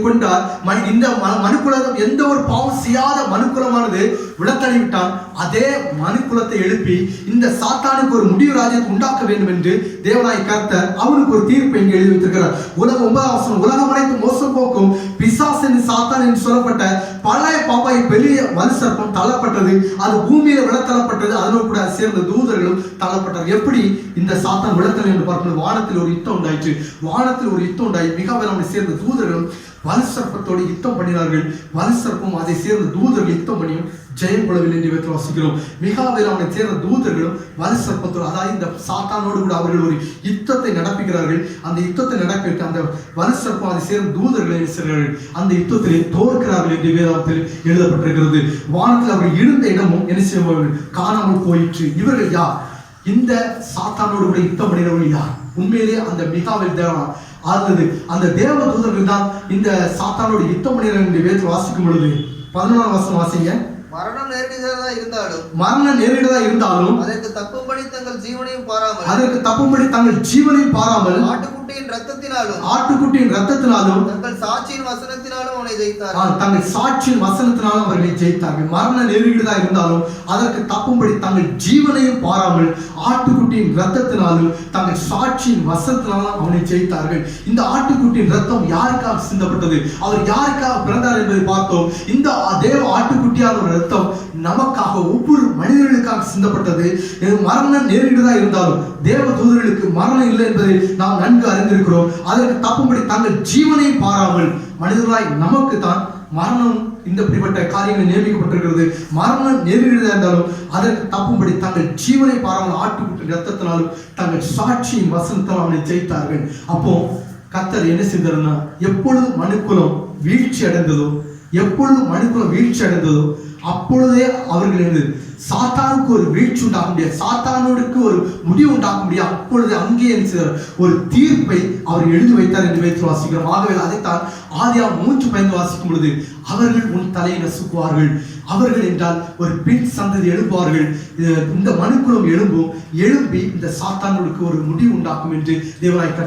கொண்டார். இந்த மனுக்குலம் எந்த ஒரு பாவம் செய்யாத மனுக்குலமானது விளத்தளிவிட்டான். அதே மனுக்குலத்தை எழுப்பி இந்த சாத்தானுக்கு ஒரு முடிவு ராஜ்யத்தை உண்டாக்க வேண்டும் என்று தேவனாய் கர்த்தர் அவனுக்கு ஒரு தீர்ப்பை இங்கே எழுதி வைத்திருக்கிறார். உலகம் 9ஆம் வசனம், உலகம் அனைத்து மோசம் போக்கும் பிசாசு என்று சாத்தான் என்று சொல்லப்பட்ட பழைய பாம்பாய் பெரிய வலுசர்ப்பம் தள்ளப்பட்டது. அது பூமியில விழத்தள்ளப்பட்டது. அதனோடு கூட சேர்ந்த தூதர்களும் தள்ளப்பட்டது. எப்படி இந்த சாத்தான் விழத்தல் என்று பார்க்கும்போது வானத்தில் ஒரு யுத்தம் உண்டாயிற்று. வானத்தில் ஒரு யுத்தம் உண்டாயி மிகாவேல் சேர்ந்த தூதர்களும் வலுசர்ப்பத்தோடு யுத்தம் பண்ணினார்கள். வலுசர்ப்பம் அதை சேர்ந்த தூதர்கள் யுத்தம் பண்ணியும் ஜெயம் கொள்ளவில்லை என்று வாசிக்கிறோம். மிகாவேல் அவனை சேர்ந்த தூதர்களும் வலுசர்ப்பத்தோடு, அதாவது இந்த சாத்தானோடு கூட அவர்கள் ஒரு யுத்தத்தை நடப்பிக்கிறார்கள். அந்த யுத்தத்தை நடப்பிட்டு அந்த வலுசர்ப்பம் அதை சேர்ந்த தூதர்களை செய்கிறார்கள். அந்த யுத்தத்திலே தோற்கிறார்கள் என்று வேதாகத்தில் எழுதப்பட்டிருக்கிறது. வானத்தில் அவர்கள் இருந்த இடமும் என்ன செய்வார்கள், காணாமல் போயிற்று. இவர்கள் யார்? இந்த சாத்தானோடு கூட யுத்தம் பண்ணினவர்கள் யார்? உண்மையிலே அந்த மிகாவேல் தேவனா அல்லது அந்த தேவ தூதர்கள் தான் இந்த சாத்தானோடு யுத்தம் பண்ணினார்கள் என்று வேதத்தில் வாசிக்கும் பொழுது 11ஆம் வசனம் வாசிங்க. மரணம் நேரிடுகிறதா இருந்தாலும் அதற்கு தப்பும்படி தங்கள் ஜீவனையும் பாராமல் ஆட்டுக்குட்டியின் ரத்தத்தினாலும் தங்கள் சாட்சியின் வசனத்தினாலும் அவனை ஜெயித்தார்கள். தங்கள் சாட்சியின் வசனத்தினாலும் அவர்களை ஜெயித்தார்கள். மரணம் நேரிடுகிறதா இருந்தாலும் அதற்கு தப்பும்படி தங்கள் ஜீவனையும் பாராமல் ஆட்டுக்குட்டியின் ரத்தத்தினாலும் தங்கள் சாட்சியின் வசனத்தினாலும் அவனை ஜெயித்தார்கள். இந்த ஆட்டுக்குட்டியின் ரத்தம் யாருக்காக சிந்தப்பட்டது? அவர் யாருக்காக பிறந்தார் என்பதை பார்த்தோம். இந்த தேவ ஆட்டுக்குட்டியான ரத்தம் நமக்காக ஒவ்வொரு மனிதர்களுக்காக சிந்தப்பட்டது. மரணம் நேரிடுதா இருந்தாலும் தேவ தூதர்களுக்கு மரணம் இல்லை என்பதை நாம் நன்கு அறிந்திருக்கிறோம். அதற்கு தப்பும்படி தங்கள் ஜீவனை பாராமல் மனிதர்களாய் நமக்கு தான் மரணம் இந்த இப்படிப்பட்ட காரியங்கள் நியமிக்கப்பட்டிருக்கிறது. மரணம் நேரிடுதா இருந்தாலும் அதற்கு தப்பும்படி தங்கள் ஜீவனை பாராமல் ஆட்டுக்குட்டி ரத்தத்தினாலும் தங்கள் சாட்சியின் வசனத்தால் அவனை ஜெயித்தார்கள். அப்போ கர்த்தர் என்ன செய்தார்னா, எப்பொழுது மனுக்குலம் வீழ்ச்சி அடைந்ததோ அப்பொழுதே அவர்கள் சாத்தானுக்கு ஒரு வீழ்ச்சி உண்டாக முடியாது, சாத்தானுக்கு ஒரு முடிவு உண்டாக முடியாது. அப்பொழுது அங்கே ஒரு தீர்ப்பை அவர் எழுதி வைத்தார் என்று வைத்து வாசிக்கிறோம். ஆகவே அதைத்தான் ஆதியாகமம் 3:15 வாசிக்கும் பொழுது, அவர்கள் உன் தலையை நசுக்குவார்கள். அவர்கள் என்றால் ஒரு பின் சந்ததி எழுப்புவார்கள். இந்த மனுக்குலம் எழும்பி இந்த சாத்தானுக்கு ஒரு முடிவு உண்டாக்கும் என்று தேவனாய்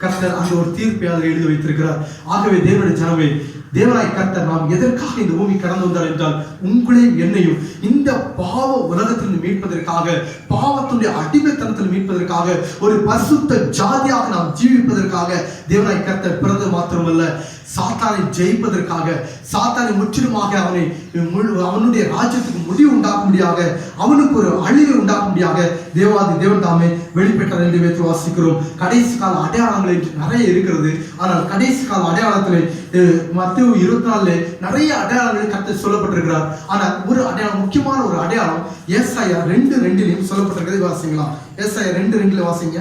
கர்த்தர் அந்த ஒரு தீர்ப்பை அதில் எழுதி வைத்திருக்கிறார். ஆகவே தேவனுடைய ஜனமே, தேவனாய் கர்த்தர் நாம் எதற்காக இந்த பூமி கடந்து வந்தார் என்றால் உங்களையும் என்னையும் இந்த பாவ உலகத்திலிருந்து மீட்பதற்காக, பாவத்துடைய அடிமைத்தனத்தில் மீட்பதற்காக, ஒரு பரிசுத்த ஜாதியாக நாம் ஜீவிப்பதற்காக தேவனாய் கர்த்தர் பிறந்தது மாத்திரமல்ல, சாத்தானை ஜெயிப்பதற்காக, சாத்தானை முற்றிலுமாக அவனுடைய ராஜ்யத்துக்கு முடிவு உண்டாக்கும்படியாக, அவனுக்கு ஒரு அழிவை உண்டாக்கும்படியாக தேவன் தாமே வெளிப்பட்டார் என்று வைத்து வாசிக்கிறோம். கடைசி கால அடையாளங்கள் என்று நிறைய இருக்கிறது. ஆனால் கடைசி கால அடையாளத்தில் மத்தேயு 24 நிறைய அடையாளங்கள் கர்த்தர் சொல்லப்பட்டிருக்கிறார். ஆனால் ஒரு அடையாளம், முக்கியமான ஒரு அடையாளம் ஏசாயா 2:2 சொல்லப்பட்டிருக்கிறது. வாசிங்களா? ஏசாயா 2:2 வாசிங்க.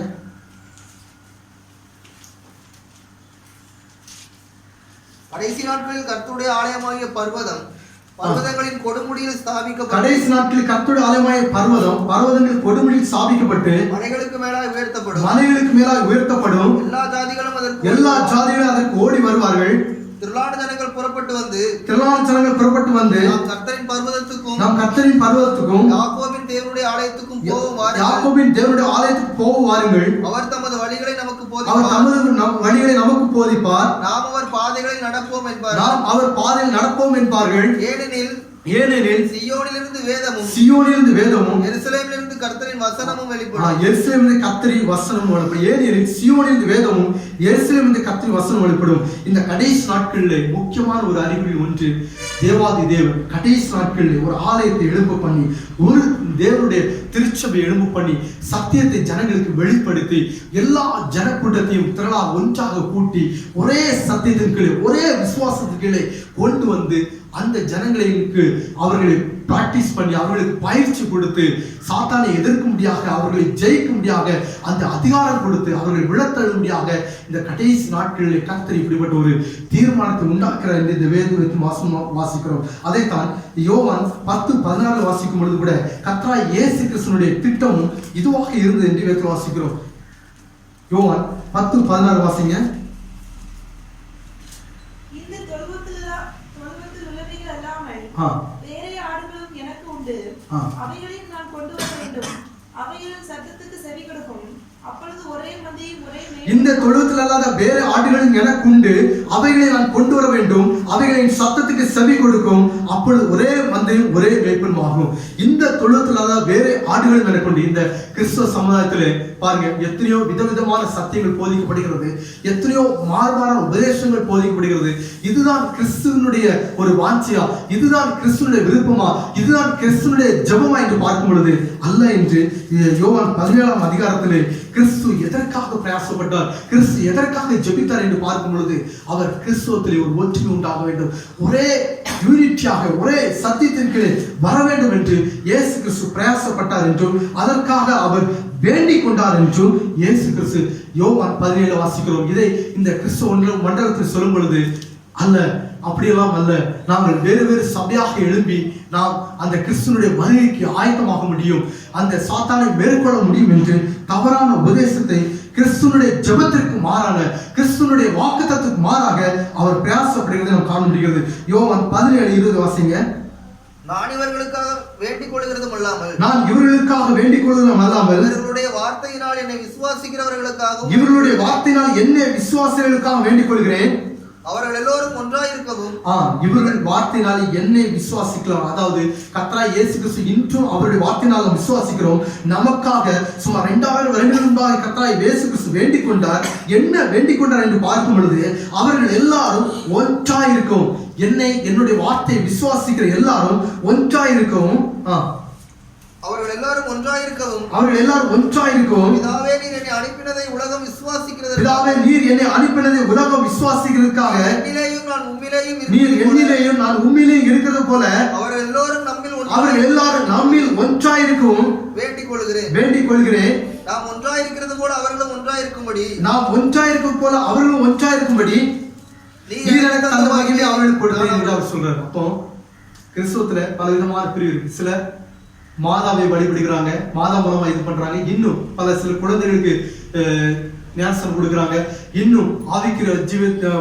கடைசி நாட்களில் கர்த்தருடைய ஆலயமாகிய பர்வதங்களின் கொடுமுடியில் ஸ்தாபிக்கப்பட்டு, கடைசி நாட்களில் கர்த்தருடைய ஆலயமாகிய பர்வதங்களின் கொடுமுடியில் ஸ்தாபிக்கப்பட்டு மலைகளுக்கு மேலாக உயர்த்தப்படும். எல்லா ஜாதிகளும் அதற்கு ஓடி வருவார்கள். திரளான ஜனங்கள் புறப்பட்டு வந்து நாம் கர்த்தரின் பர்வதத்துக்கும் யாக்கோபின் தேவனுடைய ஆலயத்துக்கும் போவார்கள். அவர் தமது வழிகளை நமக்கு போதிப்பார். நாம் அவர் பாதைகளில் நடப்போம் என்பார்கள். ஏனெனில் ஏனெனில் சீயோனிலிருந்து வேதமும் சியோனிலிருந்து வேதமும் எருசலேமிலிருந்து கர்த்தரின் வசனமும் வெளிப்படும். எருசலேமிலிருந்து கர்த்தரின் வசனம் வெளிப்படும். ஏனெனில் சியோனிலிருந்து வேதமும் எருசலேமிலிருந்து கர்த்தரின் வசனம் வெளிப்படும். இந்த கடைசி நாட்களில் முக்கியமான ஒரு அறிகுறி ஒன்று, தேவாதி தேவன் கடைசி நாட்களில் ஒரு ஆலயத்தை எழும்ப பண்ணி, ஒரு தேவனுடைய திருச்சபை எழும்ப பண்ணி, சத்தியத்தை ஜனங்களுக்கு வெளிப்படுத்தி, எல்லா ஜனக்கூட்டத்தையும் திரளாக ஒன்றாக கூட்டி, ஒரே சத்தியத்தின் கீழே ஒரே விசுவாசத்தின் கீழே கொண்டு வந்து அந்த ஜனங்களுக்கு அவர்களை பிராக்டிஸ் பண்ணி, அவர்களுக்கு பயிற்சி கொடுத்து, சாத்தானை எதிர்க்கும்படியாக, அவர்களை ஜெயிக்கும்படியாக அந்த அதிகாரம் கொடுத்து, அவர்களை விழத்தழும்படியாக இந்த கடைசி நாட்களில் கர்த்தர் இப்படிப்பட்ட ஒரு தீர்மானத்தை உண்டாக்குறார் என்று இந்த வேதத்தை வாசிக்கிறோம். அதைத்தான் யோவான் 10:16 வாசிக்கும் பொழுது கூட கர்த்தராகிய இயேசு கிறிஸ்துவினுடைய திட்டமும் இதுவாக இருந்தது என்று வேதத்தில் வாசிக்கிறோம். யோவான் 10:16 வாசிங்க. வேறே ஆடுகளும் எனக்கு உண்டு, அவைகளையும் நான் கொண்டு வர வேண்டும், அவைகளின் சத்தத்துக்கு செவி கொடுக்கும், அப்பொழுது ஒரே மந்தையும் ஒரே மேய்ப்பனும். இந்த தொழுவத்தில் அல்லாத வேறு ஆடுகளும் எனக்கு உண்டு, அவைகளை நான் கொண்டு வர வேண்டும், அவைகளின் சத்தத்துக்கு செவி கொடுக்கும், அப்பொழுது ஒரே மந்தையும் ஒரே மேய்ப்பனும் ஆகும். இந்த தொழுவத்தில் அல்லாத வேறு ஆடுகளும் எனக்கு உண்டு. இந்த கிறிஸ்துவ சமுதாயத்திலே பாருங்க, எத்தனையோ விதவிதமான சத்தியங்கள் போதிக்கப்படுகிறது, எத்தனையோ மாறுபான உபதேசங்கள் போதிக்கப்படுகிறது. இதுதான் கிறிஸ்துவனுடைய ஒரு வாஞ்சியா, இதுதான் கிறிஸ்துவனுடைய விருப்பமா, இதுதான் கிறிஸ்துவனுடைய ஜெபமா என்று பார்க்கும் பொழுது அல்ல என்று யோவான் 17ஆம் அதிகாரத்திலே கிறிஸ்து எதற்காக பிரயாசப்பட்டார், கிறிஸ்து எதற்காக ஜெபித்தார் என்று பார்க்கும் பொழுது அவர் கிறிஸ்துவத்திலே ஒரு ஒற்றுமை உண்டாக வேண்டும், ஒரே யூனிட்டியாக ஒரே சத்தியத்தின் கீழே வர வேண்டும் என்று இயேசு கிறிஸ்து பிரயாசப்பட்டார் என்றும், அதற்காக அவர் வேண்டிக் கொண்டார் என்றும் இயேசு கிறிஸ்து யோவான் 17 வாசிக்கிறோம். இதை இந்த கிறிஸ்துவ மண்டலத்தில் சொல்லும் பொழுது அல்ல, அப்படியெல்லாம் அல்ல, நாங்கள் வேறு வேறு சபையாக எழுப்பி நாம் அந்த கிறிஸ்துவனுடைய வருகைக்கு ஆயத்தமாக முடியும், அந்த சாத்தானை மேற்கொள்ள முடியும் என்று தவறான உபதேசத்தை கிறிஸ்துவனுடைய ஜெபத்திற்கு மாறான, கிறிஸ்துவனுடைய வாக்குத்தத்தத்துக்கு மாறாக அவர் பிரயாசப்படுகிறதை நாம் காண முடிகிறது. யோவான் 17:20 வாசிங்க. நான் இவர்களுக்காக வேண்டிக் கொள்கிறதும் அல்லாமல், நான் இவர்களுக்காக வேண்டிக் கொள்வதும் அல்லாமல், இவர்களுடைய வார்த்தையினால் என்னை விசுவாசிக்கிறவர்களுக்காகவும், இவர்களுடைய வார்த்தையினால் என்னை விசுவாசிக்கிறவர்களுக்காக வேண்டிக் கொள்கிறேன். அவர்கள் எல்லோரும் ஒன்றாயிருக்கவும். இவர்கள் வார்த்தையினால் என்னை விசுவாசிக்கலாம். அதாவது கர்த்தராகிய இயேசு கிறிஸ்து இன்றும் அவருடைய வார்த்தையினால் விசுவாசிக்கிறோம். நமக்காக சுமார் 2000 வருடங்கள் முன்பாக கர்த்தராகிய இயேசு கிறிஸ்து வேண்டிக் கொண்டார். என்ன வேண்டிக் கொண்டார் என்று பார்க்கும் பொழுது அவர்கள் எல்லாரும் ஒன்றாயிருக்கும். என்னை, என்னுடைய வார்த்தையை விசுவாசிக்கிற எல்லாரும் ஒன்றாயிருக்கவும். அவர்கள் எல்லாரும் ஒன்றாயிருக்கவும். அவர்கள் எல்லாரும் ஒன்றாயிருக்கவும். பிதாவே, நீர் என்னை அனுப்பினதை உலகம் விசுவாசிக்கிறது. பிதாவே, நீர் என்னை அனுப்பினதை உலகம் விசுவாசிக்கிறதுக்காக, என்னிலேயும் நான் உம்மிலேயும், நீர் என்னிலேயும் நான் உம்மிலேயும் இருக்கிறது போல அவர்கள் எல்லாரும் நம்மில் ஒன்றாயிருக்கவும் வேண்டிக் கொள்கிறேன். வேண்டிக் கொள்கிறேன். நாம் ஒன்றாயிருக்கிறது போல அவர்களும் ஒன்றாயிருக்கும்படி, நாம் ஒன்றாயிருக்கும் போல அவர்களும் ஒன்றாயிருக்கும்படி நீர் எனக்கு தந்த மகிமையை அவர்களுக்கு கொடுத்தீர் என்று அவர் சொல்றார். அப்போ கிறிஸ்துவத்துல பல விதமான பிரிவு இருக்கு. சில மாதாவை வழிபடுகிறாங்க, மாதா மூலமா இது பண்றாங்க. இன்னும் சில குழந்தைகளுக்கு ஞானஸ்தானம் கொடுக்குறாங்க. இன்னும் ஆவிக்கிற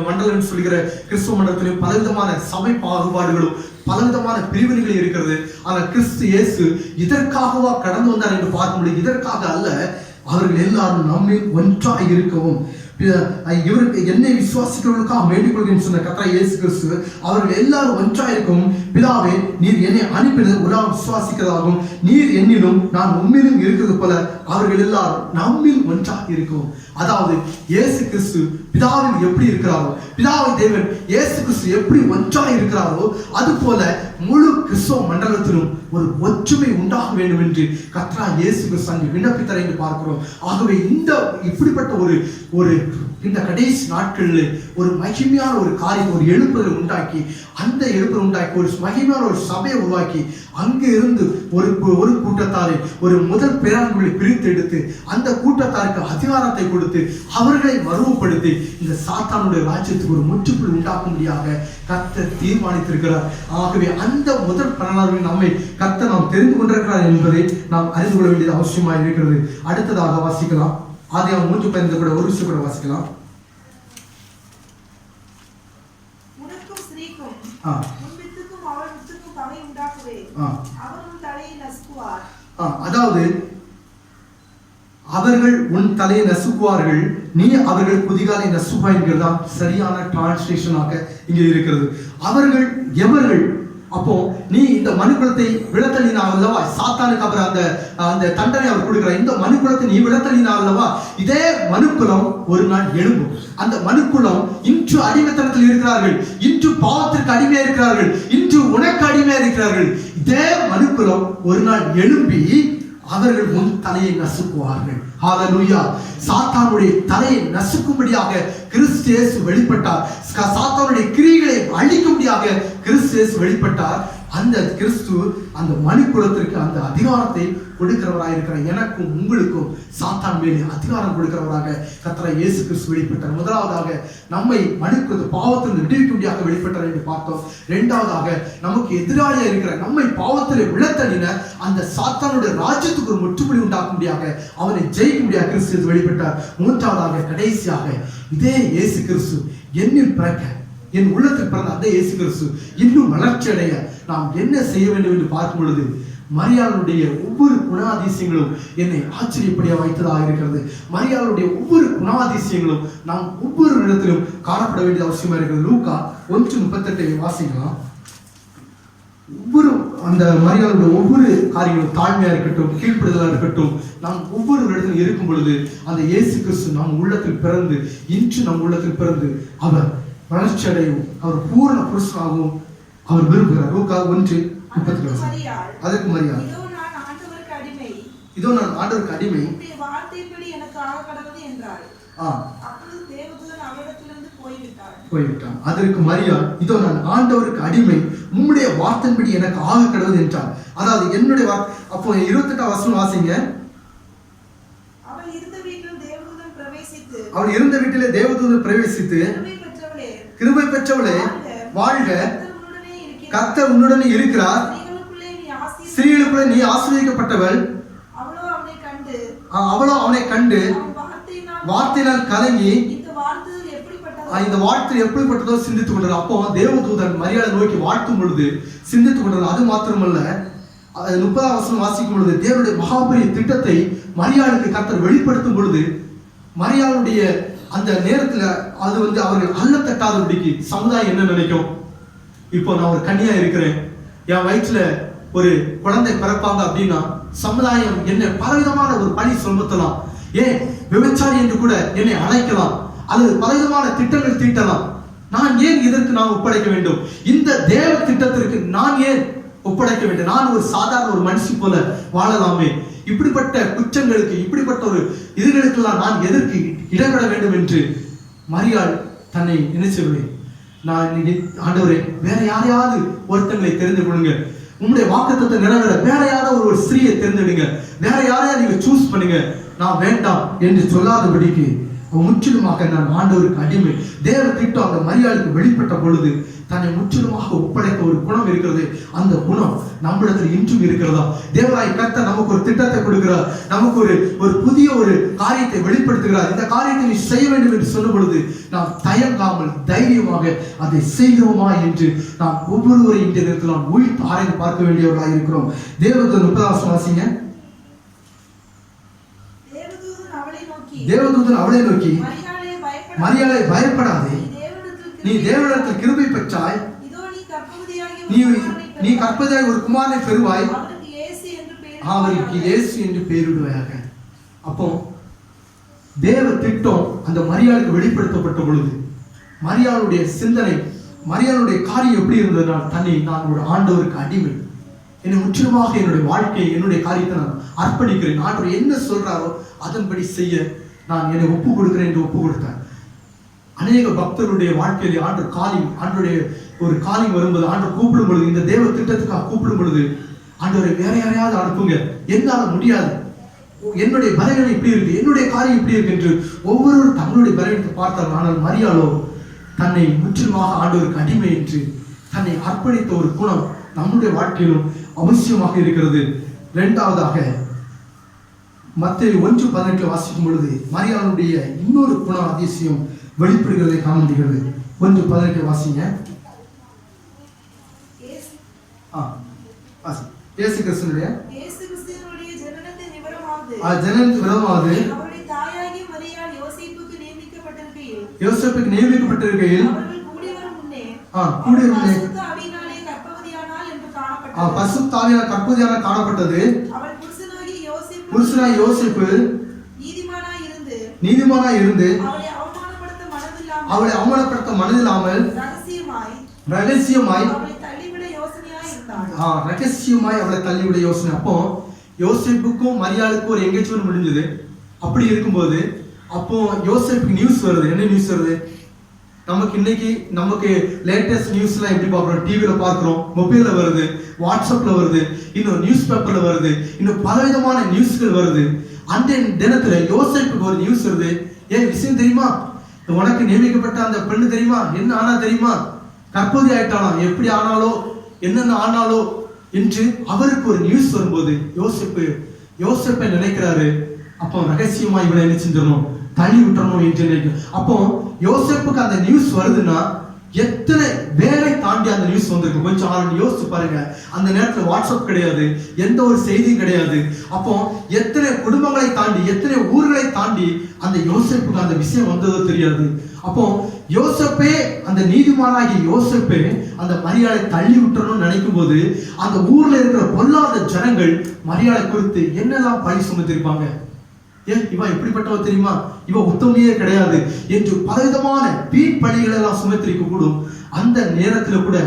மண்டலம் சொல்கிற கிறிஸ்துவ மண்டலத்திலும் பலவிதமான சபை பாகுபாடுகளும் பலவிதமான பிரிவினைகள் இருக்கிறது. ஆனால் கிறிஸ்து இயேசு இதற்காகவா கடந்து வந்தார் என்று பார்க்க முடியும். இதற்காக அல்ல, அவர்கள் எல்லாரும் நம்மில் ஒன்றாக இருக்கவும், இவருக்கு என்னை விசுவாசிக்கிறவர்களுக்காக வேண்டிக் கொள்கிறேன் சொன்ன கர்த்தராகிய இயேசு கிறிஸ்து அவர்கள் எல்லாரும் ஒன்றாயிருக்கும். பிதாவே, நீர் என்னை அனுப்பினது உலகம் விசுவாசிக்கிறதாகவும், நீர் என்னிலும் நான் உம்மிலும் இருக்கிறது போல அவர்கள் எல்லாரும் நம்மில் ஒன்றாக இருக்கும். அதாவது இயேசு கிறிஸ்து பிதாவில் எப்படி இருக்கிறாரோ, பிதாவை தேவன் இயேசு கிறிஸ்து எப்படி ஒன்றாக இருக்கிறாரோ, அது போல முழு கிறிஸ்துவ மண்டலத்திலும் ஒரு ஒற்றுமை உண்டாக வேண்டும் என்று கர்த்தராகிய இயேசு கிறிஸ்து அங்கு விண்ணப்பித்தார் என்று பார்க்கிறோம். ஆகவே இப்படிப்பட்ட ஒரு இந்த கடைசி நாட்களில் ஒரு மகிமையான ஒரு காரியம், ஒரு எழுப்புதல் உண்டாக்கி, அந்த எழுப்புதல் உண்டாக்கி ஒரு மகிமையான ஒரு சபையை உருவாக்கி, அங்கே இருந்து ஒரு கூட்டத்தாரை ஒரு முதல் பேராண்மையை பிரித்து எடுத்து அந்த கூட்டத்தாருக்கு அதிகாரத்தை கொடுத்து அவர்களை மறுவப்படுத்தி இந்த சாத்தானுடைய ராஜ்யத்துக்கு ஒரு முற்றுப்புள்ளி உண்டாக்கும்படியாக கர்த்தர் தீர்மானித்திருக்கிறார். ஆகவே அந்த முதல் பிறநாளில் நம்மை கர்த்தர் நாம் தெரிந்து கொண்டிருக்கிறார் என்பதை நாம் அறிந்து கொள்ள வேண்டியது அவசியமாக இருக்கிறது. அடுத்ததாக வாசிக்கலாம், ஆதியாகமம் 3:15 கூட ஒரு விஷயம் கூட வாசிக்கலாம். உனக்கும் ஸ்திரீக்கும் உன் வித்துக்கும் அவள் வித்துக்கும் பகை உண்டாக்குவே, அவர் உன் தலையை நசுக்குவார். அதாவது அவர்கள் உன் தலையை நசுக்குவார்கள், நீ அவர்கள் குதிகாலை நசுக்குவாய் என்கிறதா சரியான டிரான்ஸ்லேஷனாக இங்கே இருக்கிறது. அவர்கள் எவர்கள்? அப்போ நீ இந்த மனுக்குலத்தை விழத்தள்ளினா அல்லவா, சாத்தானுக்கு அப்புறம் அந்த தண்டனை அவர் கொடுக்கிறார். இந்த மனுக்குலத்தை நீ விழத்தள்ளினா அல்லவா, இதே மனுக்குலம் ஒரு நாள் எழும்பும். அந்த மனுக்குலம் இன்று அடிமைத்தனத்தில் இருக்கிறார்கள், இன்று பாவத்திற்கு அடிமையா இருக்கிறார்கள், இன்று உனக்கு அடிமையா இருக்கிறார்கள். இதே மனுக்குலம் ஒரு நாள் எழும்பி அவர்கள் முன் தலையை நசுக்குவார்கள். ஹல்லேலூயா. சாத்தானுடைய தலையை நசுக்கும்படியாக கிறிஸ்து இயேசு வெளிப்பட்டார். சாத்தானுடைய கிரியைகளை அழிக்கும்படியாக கிறிஸ்து இயேசு வெளிப்பட்டார். அந்த கிறிஸ்து அந்த மனுக்குலத்திற்கு அந்த அதிகாரத்தை கொடுக்கிறவராக இருக்கிறார். எனக்கும் உங்களுக்கும் சாத்தான் மேலே அதிகாரம் கொடுக்கிறவராக கர்த்தராகிய இயேசு கிறிஸ்து வெளிப்பட்டார். முதலாவதாக நம்மை மனுக்குலத்து பாவத்திலிருந்து விடுவிக்கும்படியாக வெளிப்பட்டார் என்று பார்த்தோம். இரண்டாவதாக நமக்கு எதிராளியாக இருக்கிற நம்மை பாவத்தில் விழத்தள்ளின அந்த சாத்தானுடைய ராஜ்யத்துக்கு ஒரு முற்றுப்புள்ளி உண்டாக்கும்படியாக அவனை ஜெயிக்கும்படியாக கிறிஸ்து வெளிப்பட்டார். மூன்றாவதாக கடைசியாக இதே இயேசு கிறிஸ்து என்னில் பிறக்க, என் உள்ளத்தில் பிறந்த அந்த இயேசு கிறிஸ்து இன்னும் வளர்ச்சி அடைய நாம் என்ன செய்ய வேண்டும் என்று பார்க்கும் பொழுது மரியாளுடைய ஒவ்வொரு குணாதிசயங்களும் என்னை ஆச்சரியப்படியா வைத்ததாக இருக்கிறது. மரியாளுடைய ஒவ்வொரு குணாதிசயங்களும் நாம் ஒவ்வொரு இடத்திலும் காணப்பட வேண்டியது அவசியமா இருக்கிறது. லூக்கா 1:38 வாசிக்கலாம். ஒவ்வொரு அந்த மரியாளுடைய ஒவ்வொரு காரியங்களும் தாழ்மையா இருக்கட்டும், கீழ்ப்படுதலா இருக்கட்டும், நாம் ஒவ்வொரு இடத்திலும் இருக்கும் பொழுது அந்த இயேசு கிறிஸ்து நம் உள்ளத்தில் பிறந்து இன்று நம் உள்ளத்தில் பிறந்து அவர் வளர்ச்சி அடையும், அவர் பூரண புருஷனாகவும் அவர் விரும்புகிறார். லூக்கா 1:38. அதற்கு மரியாள், இதோ நான் ஆண்டவருக்கு அடிமை, போய்விட்டான். அதற்கு மரியாள், இதோ நான் ஆண்டவருக்கு அடிமை, உம்முடைய வார்த்தையின்படி எனக்கு ஆக கடவுள் என்றார். அதாவது என்னுடைய அப்போ 28ஆம் வசனம் வாசிங்க. அவள் இருந்த வீட்டிலே தேவதூதன் பிரவேசித்து, கிருபை பெற்றவளே வாழ்க, கர்த்தர் உன்னுடனே இருக்கிறார், ஸ்திரீகளுக்குள்ளே நீ ஆசீர்வதிக்கப்பட்டவள். அவளோ அவனை கண்டு வார்த்தையினால் கலங்கி இந்த வாழ்த்து எப்படிப்பட்டதோ சிந்தித்துக் கொண்டார். அப்போ தேவதூதன் மரியாதை நோக்கி வாழ்த்தும் பொழுது சிந்தித்துக் கொண்டார். அது மாத்திரமல்ல, 30ஆம் வசனம் வாசிக்கும் பொழுது தேவனுடைய மகாபெரிய திட்டத்தை மரியாளுக்கு கர்த்தர் வெளிப்படுத்தும் பொழுது மரியாளுடைய அந்த நேரத்துல அது அவர்கள் அல்ல தட்டாதபடிக்கு சமுதாயம் என்ன நினைக்கும்? இப்போ நான் ஒரு கன்னியா இருக்கிறேன், என் வயிற்றுல ஒரு குழந்தை பிறப்பாங்க அப்படின்னா சமுதாயம் என்னை பலவிதமான ஒரு பழி சுமத்தலாம், ஏன் விபச்சாரி என்று கூட என்னை அழைக்கலாம், அல்லது பலவிதமான திட்டங்கள் தீட்டலாம். நான் ஏன் இதற்கு நான் ஒப்படைக்க வேண்டும்? இந்த தேவ திட்டத்திற்கு நான் ஏன் ஒப்படைக்க வேண்டும்? நான் ஒரு சாதாரண ஒரு மனுஷி போல வாழலாமே. இப்படிப்பட்ட குற்றங்களுக்கு, இப்படிப்பட்ட ஒரு இதுகளுக்கெல்லாம் நான் எதற்கு இடப்பட வேண்டும் என்று மரியாள் தன்னை நினைச்சவில்லை. நான் ஆண்டவரே, வேற யாரையாவது ஒருத்தங்களை தெரிந்து கொள்ளுங்க, உங்களுடைய வாக்குத்தத்தத்தை நிறைவேற வேற யாராவது ஒரு ஸ்திரீயை தேர்ந்தெடுங்க, வேற யாரையா நீங்க சூஸ் பண்ணுங்க, நான் வேண்டாம் என்று சொல்லாதபடிக்கு முற்றிலுமாக நான் ஆண்டவருக்கு அடிமை. தேவ திட்டம் அந்த மரியாளுக்கு வெளிப்பட்ட பொழுது தன்னை முற்றிலுமாக ஒப்படைக்க ஒரு குணம் இருக்கிறது. அந்த குணம் நம்மிடத்தில் இன்றும் இருக்கிறதா? தேவராய் கர்த்தர் நமக்கு ஒரு திட்டத்தை கொடுக்கிறார், நமக்கு ஒரு புதிய ஒரு காரியத்தை வெளிப்படுத்துகிறார். இந்த காரியத்தை நீ செய்ய வேண்டும் என்று சொல்லும் பொழுது நாம் தயங்காமல் தைரியமாக அதை செய்கிறோமா என்று நாம் ஒவ்வொருவரை இந்த நேரத்தில் நாம் உயிர் ஆராய்ந்து பார்க்க வேண்டியவர்களாக இருக்கிறோம். தேவதூதன் 30ஆம் வாசிங்க. தேவதூதன் அவளை நோக்கி, மரியாளே பயப்படாதே, நீ தேவனிடத்தில் கிருபை பெற்றாய், நீ கற்பதியாய் ஒரு குமாரனை பெறுவாய், அவருக்கு இயேசு என்று பெயரிடுவாயாக. அப்போ தேவ திட்டம் அந்த மரியாளுக்கு வெளிப்படுத்தப்பட்ட பொழுது மரியாளுடைய சிந்தனை, மரியாளுடைய காரியம் எப்படி இருந்ததுன்னா, நான் ஒரு ஆண்டவருக்கு அடிமை, என்னை முற்றிலுமாக என்னுடைய வாழ்க்கையை, என்னுடைய காரியத்தை நான் அர்ப்பணிக்கிறேன், ஆண்டவர் என்ன சொல்றாரோ அதன்படி செய்ய நான் என்னை ஒப்பு கொடுக்கிறேன் என்று ஒப்பு கொடுத்தேன். அநேக பக்தருடைய வாழ்க்கையிலே ஆண்டருடைய ஒரு காரியம் வரும்போது, ஆண்டவர் கூப்பிடும் பொழுது, இந்த தேவ திட்டத்துக்காக கூப்பிடும் பொழுது, ஆண்டவரை வேற யாரையாவது அனுப்புங்க, என்னால முடியாது, என்னுடைய பலவீனம் இப்படி இருக்கு, என்னுடைய காரியம் இப்படி இருக்கு என்று ஒவ்வொருவரும் தங்களுடைய பலவீனத்தை பார்த்தார். ஆனால் மரியாளோ தன்னை முற்றிலுமாக ஆண்டவருக்கு அடிமை என்று தன்னை அர்ப்பணித்த ஒரு குணம் நம்முடைய வாழ்க்கையிலும் அவசியமாக இருக்கிறது. இரண்டாவதாக மத்தேயு 1:18 வாசிக்கும் பொழுது மரியாளுடைய இன்னொரு குண அதிசயம் வெளிப்படுகிறதை காண்கிறது. 1:18 வாசிங்க. இயேசு கிறிஸ்துவினுடைய ஜனனத்தின் விவரமாவது யோசேப்புக்கு நியமிக்கப்பட்டிருக்கையில் கூடி வரும் முன்னே பரிசுத்த ஆவியானவர் கற்புதியாக காணப்பட்டது. அவள் புருஷனாகிய யோசேப்பு நீதிமானாய் இருந்து அவளை அவமானப்படுத்த மனதில்லாமல் ரகசியமாய் அவளை தள்ளிவிட யோசனையாய் இருந்தாள். ரகசியமாய் அவளை தள்ளிவிட யோசனை. அப்போ யோசேப்புக்கும் மரியாளுக்கும் ஒரு எங்கேஜ்மெண்ட் முடிஞ்சது. அப்படி இருக்கும்போது அப்போ யோசேப்புக்கு நியூஸ் வருது. என்ன நியூஸ் வருது? நமக்கு லேட்டஸ்ட் நியூஸ்லாம் எப்படி பார்க்குறோம்? டிவியில் பார்க்குறோம், மொபைலில் வருது, வாட்ஸ்அப்பில் வருது, இன்னும் நியூஸ் பேப்பரில் வருது, இன்னும் பலவிதமான நியூஸ்கள் வருது. அந்த தினத்துல யோசேப்புக்கு ஒரு நியூஸ் வருது. ஏன் விஷயம் தெரியுமா? உனக்கு நியமிக்கப்பட்ட அந்த பெண்ணு தெரியுமா? என்ன ஆனா தெரியுமா? கற்போதி ஆயிட்டாலாம். எப்படி ஆனாலோ என்னென்ன ஆனாலோ என்று அவருக்கு ஒரு நியூஸ் வரும்போது யோசேப்பை நினைக்கிறாரு, அப்போ ரகசியமா இவனை என்ன செஞ்சிடணும், தள்ளி விட்டுறணும் என்று நினைக்கும். அப்போ யோசேப்புக்கு அந்த நியூஸ் வருதுன்னா எத்தனை வேலை தாண்டி அந்த நியூஸ் வந்திருக்கு. கொஞ்சம் யோசிச்சு பாருங்க. அந்த நேரத்துல வாட்ஸ்அப் கிடையாது, எந்த ஒரு செய்தியும் கிடையாது. அப்போ எத்தனை குடும்பங்களை தாண்டி, எத்தனை ஊர்களை தாண்டி அந்த யோசேப்புக்கு அந்த விஷயம் வந்ததோ தெரியாது. அப்போ யோசேப்பே, அந்த நீதிமானாகிய யோசேப்பே அந்த மரியாதை தள்ளி விட்டுறணும்னு நினைக்கும் போது அந்த ஊர்ல இருக்கிற பொல்லாத ஜனங்கள் மரியாதை குறித்து என்னெல்லாம் பழி சுமத்திருப்பாங்க. ஏன் இவன் எப்படிப்பட்டவ தெரியுமா, இவன் உத்தமையே கிடையாது என்று பலவிதமான வீண் பழிகளை எல்லாம் சுமத்திருக்க கூடும். அந்த நேரத்துல கூட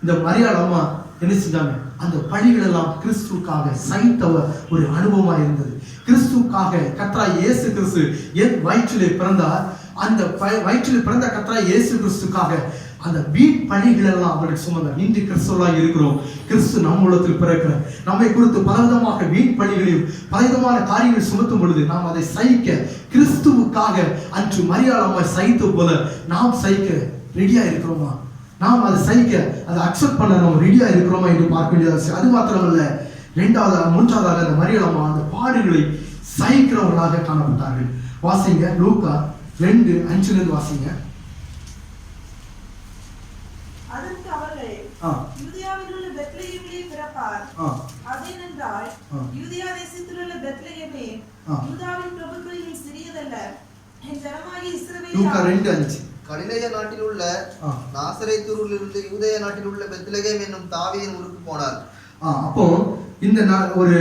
இந்த மரியாள் அம்மா என்ன செஞ்சாங்க? அந்த பழிகள் எல்லாம் கிறிஸ்துவுக்காக சகித்தவ ஒரு அனுபவமா இருந்தது. கிறிஸ்துவுக்காக கர்த்தராகிய இயேசு கிறிஸ்து என் வயிற்றிலே பிறந்தார். அந்த வயிற்றிலே பிறந்த கர்த்தராகிய இயேசு கிறிஸ்துக்காக அந்த வீண் பழிகள் எல்லாம் அவர்கள் சுமந்தார். இன்று கிறிஸ்துவலாக இருக்கிறோம். கிறிஸ்து நம்ம உள்ளத்தில் பிறக்கிறார். நம்மை குறித்து பலவிதமாக வீண் பழிகளையும் பலவிதமான காரியங்கள் சுமத்தும் பொழுது நாம் அதை சகிக்க கிறிஸ்துவுக்காக அன்று மரியாள் அம்மா சகித்த போல நாம் சகிக்க ரெடியா இருக்கிறோமா? நாம் அதை சகிக்க, அதை அக்செப்ட் பண்ண நம்ம ரெடியா இருக்கிறோமா என்று பார்க்க வேண்டியது. அது மாத்திரமல்ல, மூன்றாவதாக அந்த மரியாள் அம்மா அந்த பாடுகளை சகிக்கிறவர்களாக காணப்பட்டார்கள். வாசிங்க லூக்கா 2:5 வாசிங்க. அதற்கு அவர்கள் யூதேயாவில் உள்ள பெத்லகேமிலே பிறப்பார். அதேனென்றால் யூதேயா தேசத்தில் உள்ள பெத்லகேமே யூதாவின் பிரபுக்களில் சிறியதல்ல, என் ஜனமாகிய இஸ்ரவேல். லூக்கா 2:5. கலிலேயா நாட்டில் உள்ள நாசரேத்தூரில் இருந்து யூதேயா நாட்டில் உள்ள பெத்லகேம் என்னும் தாவீதின் ஊருக்கு போனார். அப்போ இந்த ஒரு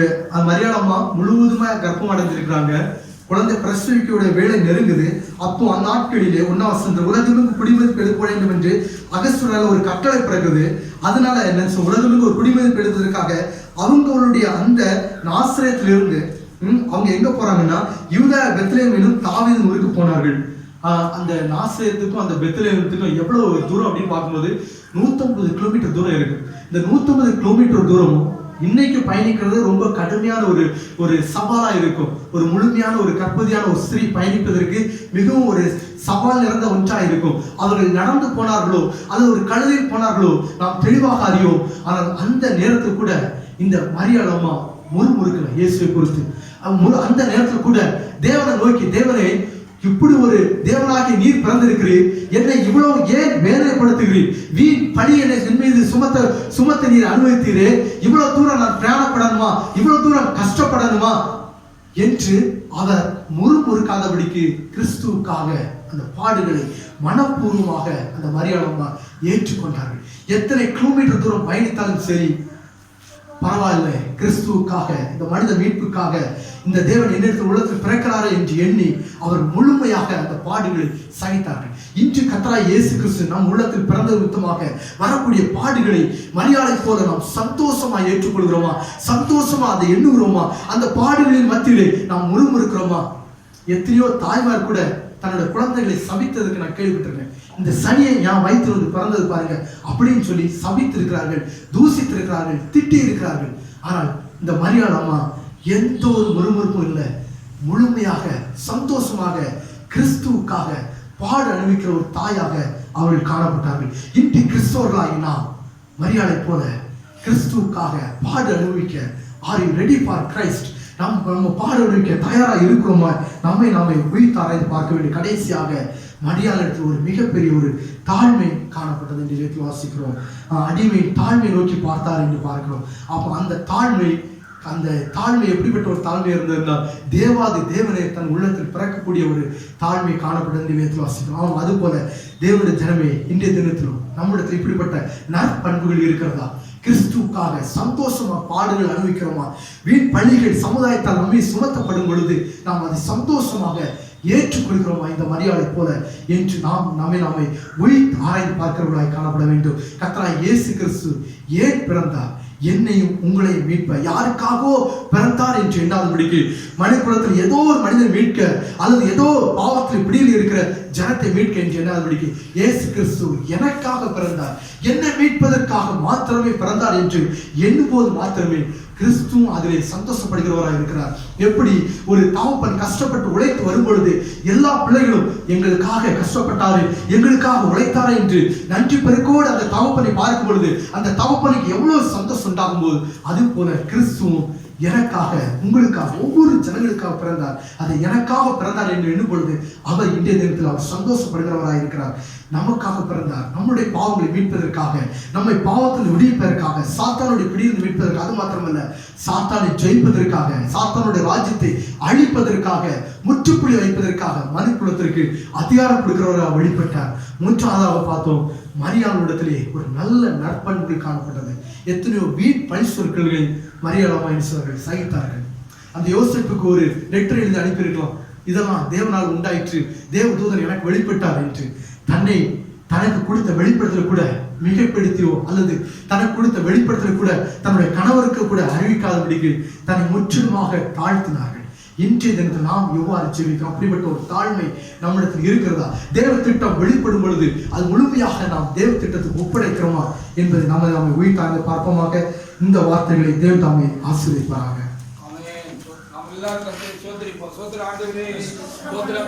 மரியாள் அம்மா முழுவதுமா கர்ப்பம் அடைஞ்சிருக்கிறாங்க. குழந்தை பிரசவிக்கக்கூடிய வேலை நெருங்குது. அப்போ அந்நாட்களிலே 1 வசனம் உலகமெங்கு குடிமதிப்பு எடுக்க வேண்டும் என்று அகஸ்தியரால் ஒரு கட்டளை பிறகுது. அதனால என்ன, உலகமெங்கு ஒரு குடிமதிப்பு எடுப்பதற்காக அவங்களுடைய அந்த நாசரேத்திலிருந்து அவங்க எங்க போறாங்கன்னா யூதா பெத்லகேம் என்னும் தாவீதின் ஊருக்கு போனார்கள். அந்த நாசரேத்துக்கும் அந்த பெத்லகேமுக்கும் எவ்வளவு தூரம் அப்படின்னு பார்க்கும்போது 150 கிலோமீட்டர் தூரம் இருக்கு. இந்த 150 கிலோமீட்டர் தூரமும் இன்னைக்கு பயணிக்கிறது ரொம்ப கடுமையான ஒரு சவாலா இருக்கும். ஒரு முழுமையான ஒரு கற்பதியான ஒரு ஸ்திரீ பயணிப்பதற்கு மிகவும் ஒரு சவால் நிறைந்த ஒன்றா இருக்கும். அவர்கள் நடந்து போனார்களோ அல்லது ஒரு கழுதையில் போனார்களோ நாம் தெளிவாக அறியோம். ஆனால் அந்த நேரத்தில் கூட இந்த மரியாள் அம்மா முறுமுறுக்கல இயேசுவை குறித்து. அந்த நேரத்தில் கூட தேவனை நோக்கி, தேவனே, இப்படி ஒரு தேவனாகிய நீர் பிறந்திருக்கிறீர், என்னை இவ்வளவு ஏன் வேதனைப்படுத்துகிறீர்? வீண் பழி என்னை என் மீது சுமத்த நீர் அனுமதித்தீரே, இவ்வளவு தூரம் நான் பிரயாணப்படணுமா, இவ்வளவு தூரம் கஷ்டப்படணுமா என்று அவர் முறுமுறுக்காதபடிக்கு கிறிஸ்துவுக்காக அந்த பாடுகளை மனப்பூர்வமாக அந்த மரியாள் அம்மா ஏற்றுக்கொண்டார்கள். எத்தனை கிலோமீட்டர் தூரம் பயணித்தாலும் சரி பரவாயில்லை, கிறிஸ்துவுக்காக, இந்த மனித மீட்புக்காக இந்த தேவன் என்னிடத்தில் உள்ளத்தில் பிறக்கிறாரே என்று எண்ணி அவர் முழுமையாக அந்த பாடுகளை சகித்தார்கள். இன்று கர்த்தராகிய இயேசு கிறிஸ்து நம் உள்ளத்தில் பிறந்த நிமித்தமாக வரக்கூடிய பாடுகளை மரியாதை போல நாம் சந்தோஷமா ஏற்றுக்கொள்கிறோமா? சந்தோஷமா அதை எண்ணுகிறோமா? அந்த பாடுகளின் மத்தியிலே நாம் முறுமுறுக்கிறோமா? எத்தனையோ தாய்மார் கூட தன்னோட குழந்தைகளை சபித்ததுக்கு நான் கேள்விப்பட்டிருக்கேன். இந்த சனியை என் வயிற்று வந்து பிறந்தது பாருங்க அப்படின்னு சொல்லி சபித்திருக்கிறார்கள், தூசித்திருக்கிறார்கள், திட்டி இருக்கிறார்கள். ஆனால் இந்த மரியாள் அம்மா எந்த ஒரு முறுமுறுப்பும் இல்லை, முழுமையாக சந்தோஷமாக கிறிஸ்துவுக்காக பாடு அனுபவிக்கிற ஒரு தாயாக அவர்கள் காணப்பட்டார்கள். இன்று கிறிஸ்தவர்களாகி நாம் மரியாதை போல கிறிஸ்துவுக்காக பாடு அனுபவிக்க are you ready for Christ? நம்ம பாடு அனுபவிக்க தயாராக இருக்கிறோமா? நாமே உயிர் தாராய்ந்து பார்க்க வேண்டிய. கடைசியாக மரியாளிடத்தில் ஒரு மிகப்பெரிய ஒரு தாழ்மை காணப்பட்டது என்று வாசிக்கிறோம். அடிமை தாழ்மை நோக்கி பார்த்தார் என்று பார்க்கிறோம். அப்போ அந்த தாழ்மை எப்படிப்பட்ட ஒரு தாழ்மை இருந்ததுன்னா தேவாதி தேவனை தன் உள்ளத்தில் பிறக்கக்கூடிய ஒரு தாழ்மை காணப்பட்டது என்று வாசிக்கிறோம். அது போல தேவனுடைய ஜனமே இன்றைய தினத்திலும் நம்மிடத்தில் இப்படிப்பட்ட நற்பண்புகள் இருக்கிறதா? கிறிஸ்துவுக்காக சந்தோஷமா பாடுகள் அனுபவிக்கிறோமா? வீண் பள்ளிகள் சமுதாயத்தால் நம்மை சுமத்தப்படும் பொழுது நாம் அதை சந்தோஷமாக ஏற்றுக்கொள்கிறோமா இந்த மரியாதை போல என்று நாம் நம்மை உயிர் ஆராய்ந்து பார்க்கிறவர்களாய் காணப்பட வேண்டும். கர்த்தராகிய இயேசு கிறிஸ்து ஏன் பிறந்தார்? என்னையும் உங்களையும் மீட்ப. யாருக்காகவோ பிறந்தார் என்று எண்ணாதபடிக்கு மனிதகுலத்தில் ஏதோ ஒரு மனிதன் மீட்க அல்லது ஏதோ பாவத்தில் பிடியில் இருக்கிற ஜனத்தை மீட்க என்று எண்ணாதபடிக்கு இயேசு கிறிஸ்து எனக்காக பிறந்தார், என்னை மீட்பதற்காக மாத்திரமே பிறந்தார் என்று எண்ணும்போது மாத்திரமே கிறிஸ்துவும் அதிலே சந்தோஷப்படுகிறவராக இருக்கிறார். எப்படி ஒரு தகப்பன் கஷ்டப்பட்டு உழைத்து வரும் பொழுது எல்லா பிள்ளைகளும் எங்களுக்காக கஷ்டப்பட்டாரு, எங்களுக்காக உழைத்தாரே என்று நன்றி பெருக்கோடு அந்த தகப்பனை பார்க்கும் பொழுது அந்த தகப்பனுக்கு எவ்வளவு சந்தோஷம் உண்டாகும் போது, அது போல கிறிஸ்துவும் எனக்காக உங்களுக்காக ஒவ்வொரு ஜனங்களுக்காக பிறந்தார். அதை எனக்காக பிறந்தார் என்று எண்ணும் பொழுது அவர் இன்றைய தினத்தில் அவர் சந்தோஷப்படுகிறவராக இருக்கிறார். நமக்காக பிறந்தார், நம்முடைய பாவங்களை மீட்பதற்காக, நம்மை பாவத்தில் விடுவிப்பதற்காக, சாத்தானுடைய பிடியில் மீட்பதற்காக. அது மாத்திரமல்ல, சாத்தானை ஜெயிப்பதற்காக, சாத்தானுடைய ராஜ்யத்தை அழிப்பதற்காக, முற்றுப்புள்ளி வைப்பதற்காக மனுக்குலத்திற்கு அதிகாரம் கொடுக்கிறவராக வெளிப்பட்டார். மூன்றாவதாக பார்த்தோம், மரியாளிடத்திலே ஒரு நல்ல நற்பண்புகள் காணப்பட்டது. எத்தனையோ வீண் பழி சொற்களை மரியாதை சகித்தார்கள். அந்த யோசேப்புக்கு ஒரு லெட்டர் எழுதி அனுப்பியிருக்கலாம், இதெல்லாம் தேவனால் உண்டாயிற்று, தேவதூதன் எனக்கு வெளிப்பட்டார் என்று. தனக்கு கொடுத்த வெளிப்படுத்தல் கூட மிகைப்படுத்தியோ அல்லது தனக்கு கொடுத்த வெளிப்படுத்தல் கூட தன்னுடைய கணவருக்கு கூட அறிவிக்காதபடிக்கு தன்னை முற்றிலுமாக தாழ்த்தினார்கள். இன்றைய தினத்தில் நாம் எவ்வாறு ஜெபிக்கிறோம்? அப்படிப்பட்ட ஒரு தாழ்மை நம்மிடத்தில் இருக்கிறதா? தேவ திட்டம் வெளிப்படும் பொழுது அது முழுமையாக நாம் தேவ திட்டத்துக்கு ஒப்படைக்கிறோமா என்பதை நம்மை உயிர்த்தாங்க பார்ப்போமாக. இந்த வார்த்தைகளை தேவ தாமே ஆசீர்வதிப்பாராக. ஆமென். நாம் எல்லாரும் கர்த்தரை ஸ்தோத்திரிப்போம். ஸ்தோத்திரம் ஆண்டவரே. ஸ்தோத்திரம்.